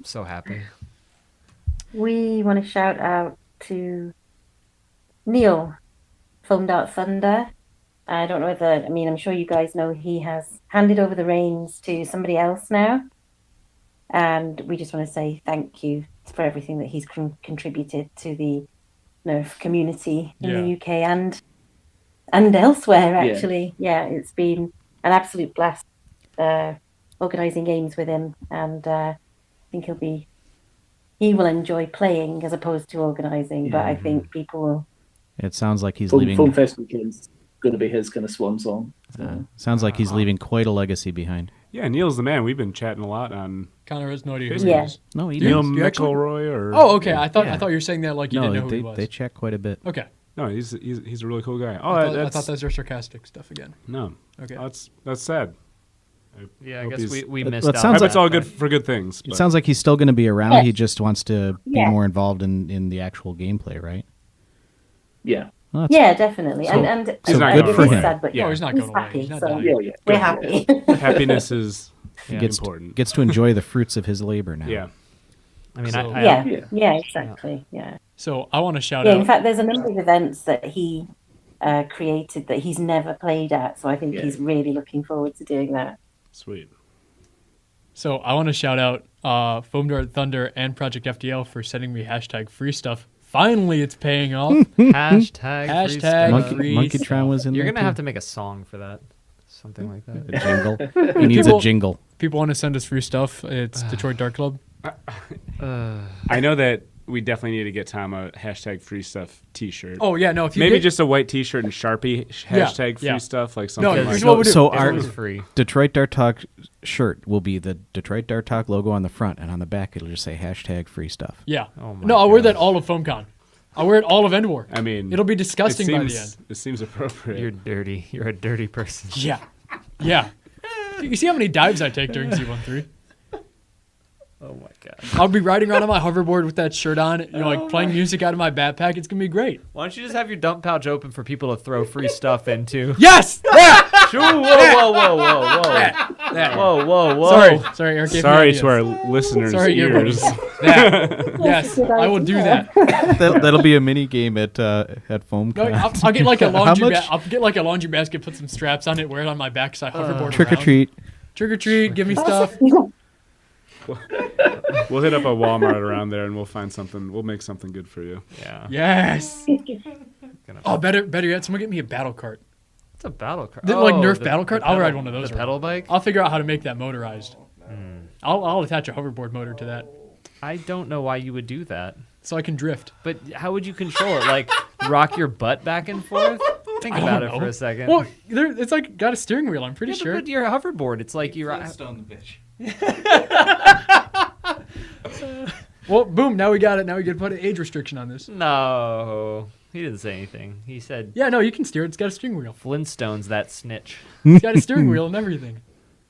S5: So happy.
S7: We want to shout out to Neil, Foam Dart Thunder. I don't know whether, I'm sure you guys know he has handed over the reins to somebody else now. And we just want to say thank you for everything that he's contributed to the Nerf community in the UK and elsewhere, actually. Yeah, it's been an absolute blast organising games with him. And I think he will enjoy playing as opposed to organising. But I think people will.
S4: It sounds like he's
S6: Foam
S4: leaving.
S6: Fest weekend's going to be his kind of swan song. So.
S4: Sounds like he's leaving quite a legacy behind.
S1: Yeah, Neil's the man. We've been chatting a lot on
S2: Connor has no idea who
S7: Yeah.
S2: he is.
S4: No, he
S1: Neil
S2: Do you actually-
S1: McElroy or
S2: Oh, okay. I thought
S4: Yeah.
S2: you were saying that like you
S4: No,
S2: didn't know who he
S4: they,
S2: was.
S4: they chat quite a bit.
S2: Okay.
S1: no, he's a really cool guy. Oh,
S2: I thought
S1: that's
S2: those were sarcastic stuff again.
S1: no,
S2: Okay.
S1: that's sad.
S5: Yeah, I
S1: Hope
S5: guess
S1: he's-
S5: we
S4: That-
S5: missed
S4: that
S5: out.
S1: I
S4: sounds
S1: hope
S5: on
S1: it's all
S5: that,
S1: good
S5: but-
S1: for good things.
S4: It
S1: but-
S4: sounds like he's still going to be around.
S7: Yeah.
S4: He just wants to be
S7: Yeah.
S4: more involved in the actual gameplay, right?
S6: Yeah.
S4: Well, that's-
S7: Yeah, definitely.
S1: So-
S7: and
S1: He's not
S7: it
S1: going
S7: is
S1: away.
S7: sad, but
S1: Yeah.
S2: Oh, he's not
S7: he's
S2: going away.
S7: happy.
S2: He's not
S7: So
S2: dying.
S6: Yeah.
S7: we're happy.
S1: happiness is
S4: gets
S1: important.
S4: gets to enjoy the fruits of his labor now.
S1: Yeah.
S5: I mean,
S2: So-
S7: Yeah, exactly. Yeah.
S2: So I want to shout
S7: Yeah,
S2: out.
S7: in fact, there's a number of events that he created that he's never played at. So I think
S6: Yeah.
S7: he's really looking forward to doing that.
S1: Sweet.
S2: So I want to shout out Foam Dart Thunder and Project FDL for sending me #free stuff. Finally, it's paying off.
S5: Hashtag. free
S2: Hashtag
S5: stuff.
S2: free
S4: Monkeytron was in
S5: You're
S4: there
S5: gonna have
S4: too.
S5: to make a song for that, something like that.
S4: A jingle. He needs a
S2: People-
S4: jingle.
S2: People want to send us free stuff. It's Detroit Dark Club.
S1: I know that we definitely need to get Tom a #free stuff T-shirt.
S2: Oh yeah, no. If you
S1: Maybe
S2: get-
S1: just a white T-shirt and Sharpie #free
S2: yeah.
S1: stuff, like
S2: No,
S1: something
S2: here's
S1: like
S2: what we'll do.
S4: So
S5: If
S4: our
S5: it was free.
S4: Detroit Dart Talk shirt will be the Detroit Dart Talk logo on the front, and on the back it'll just say #free stuff.
S2: Yeah.
S5: Oh my
S2: No, I'll wear
S5: gosh.
S2: that all of FoamCon. I'll wear it all of Endwar.
S1: I mean,
S2: It'll be disgusting
S1: it
S2: by the
S1: seems,
S2: end.
S1: It seems appropriate.
S5: You're dirty. You're a dirty person.
S2: Yeah. Yeah. You see how many dives I take during C13?
S5: Oh my god.
S2: I'll be riding around on my hoverboard with that shirt on, playing music out of my backpack. It's gonna be great.
S5: Why don't you just have your dump pouch open for people to throw free stuff into?
S2: Yes. Yeah.
S5: Sure. Whoa.
S2: Sorry, Eric. gave me
S1: Sorry
S2: ideas.
S1: to our listeners'
S2: Sorry,
S1: ears.
S2: That. Yes,
S7: Good
S2: I will do
S7: idea.
S2: that.
S4: That'll be a mini game at FoamCon.
S2: No, I'll get like a
S4: How
S2: laundry.
S4: much?
S2: I'll get like a laundry basket, put some straps on it, wear it on my back, so I hoverboard
S4: Trick or
S2: around.
S4: treat.
S2: Trick or treat. Give me stuff.
S1: We'll hit up a Walmart around there and we'll find something. We'll make something good for you.
S5: Yeah.
S2: Yes.
S5: Gonna-
S2: Oh, better yet, someone get me a battle cart.
S5: It's a battle cart.
S2: Like Nerf battle cart? I'll ride one of those
S5: The
S2: around.
S5: pedal bike.
S2: I'll figure out how to make that motorized. I'll attach a hoverboard motor to that,
S5: I don't know why you would do that.
S2: so I can drift.
S5: But how would you control it? Like rock your butt back and forth? Think
S2: I
S5: about
S2: don't
S5: it for
S2: know.
S5: a second.
S2: Well, it's like got a steering wheel. I'm pretty
S5: Yeah,
S2: sure.
S5: but your hoverboard, it's like you're.
S8: Flintstone the bitch.
S2: Well, boom. Now we got it. Now we get to put an age restriction on this.
S5: No, he didn't say anything. He said
S2: Yeah, no, you can steer it. It's got a steering wheel.
S5: Flintstones that snitch.
S2: It's got a steering wheel and everything.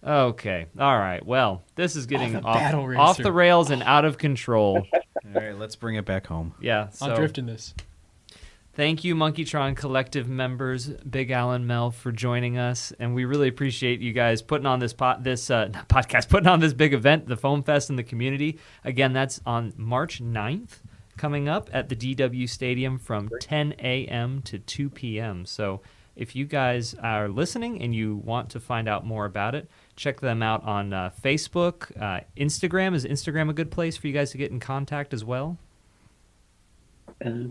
S5: Okay, all right. Well, this is getting
S2: the
S5: off
S2: battle
S5: off
S2: racer.
S5: the rails and out of control.
S4: All right, let's bring it back home.
S5: Yeah.
S2: I'm
S5: So
S2: drifting this.
S5: thank you, Monkeytron Collective members, Big Al and Mel, for joining us, and we really appreciate you guys putting on this podcast, putting on this big event, the Foam Fest in the community. Again, that's on March 9th, coming up at the DW Stadium from 10 a.m. to 2 p.m. So if you guys are listening and you want to find out more about it, check them out on Facebook, Instagram. Is Instagram a good place for you guys to get in contact as well?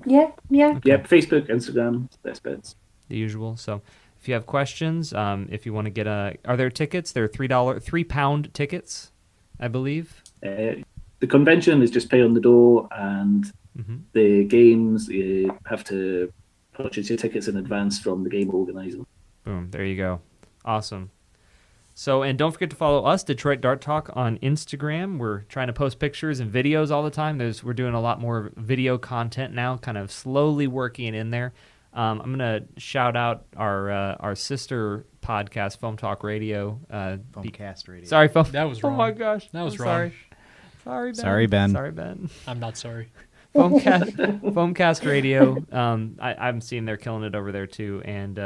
S7: Yeah.
S6: Yep, Facebook, Instagram, best bets.
S5: The usual. So if you have questions, if you want to get are there tickets? They're £3 tickets, I believe.
S6: The convention is just pay on the door, and the games, you have to purchase your tickets in advance from the game organizer.
S5: Boom, there you go. Awesome. So, and don't forget to follow us, Detroit Dart Talk, on Instagram. We're trying to post pictures and videos all the time. We're doing a lot more video content now, kind of slowly working it in there. I'm going to shout out our sister podcast, Foam Talk Radio.
S4: Foamcast Radio.
S5: Sorry, Foam.
S2: That was
S5: Oh
S2: wrong.
S5: my gosh.
S2: That was
S5: I'm
S2: wrong.
S5: Sorry, Ben.
S4: Sorry, Ben.
S5: Sorry, Ben.
S2: I'm not sorry.
S5: Foamcast Radio. I'm seeing they're killing it over there too. And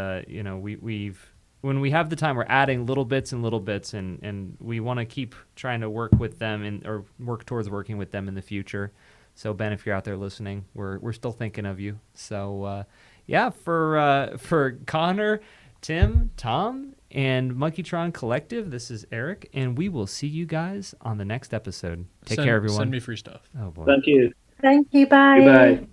S5: we've when we have the time, we're adding little bits, and we want to keep trying to work with them or work towards working with them in the future. So Ben, if you're out there listening, we're still thinking of you. So for Connor, Tim, Tom, and Monkeytron Collective, this is Eric, and we will see you guys on the next episode. Take care, everyone.
S2: Send me free stuff.
S5: Oh boy.
S6: Thank you.
S7: Thank you. Bye.
S6: Goodbye.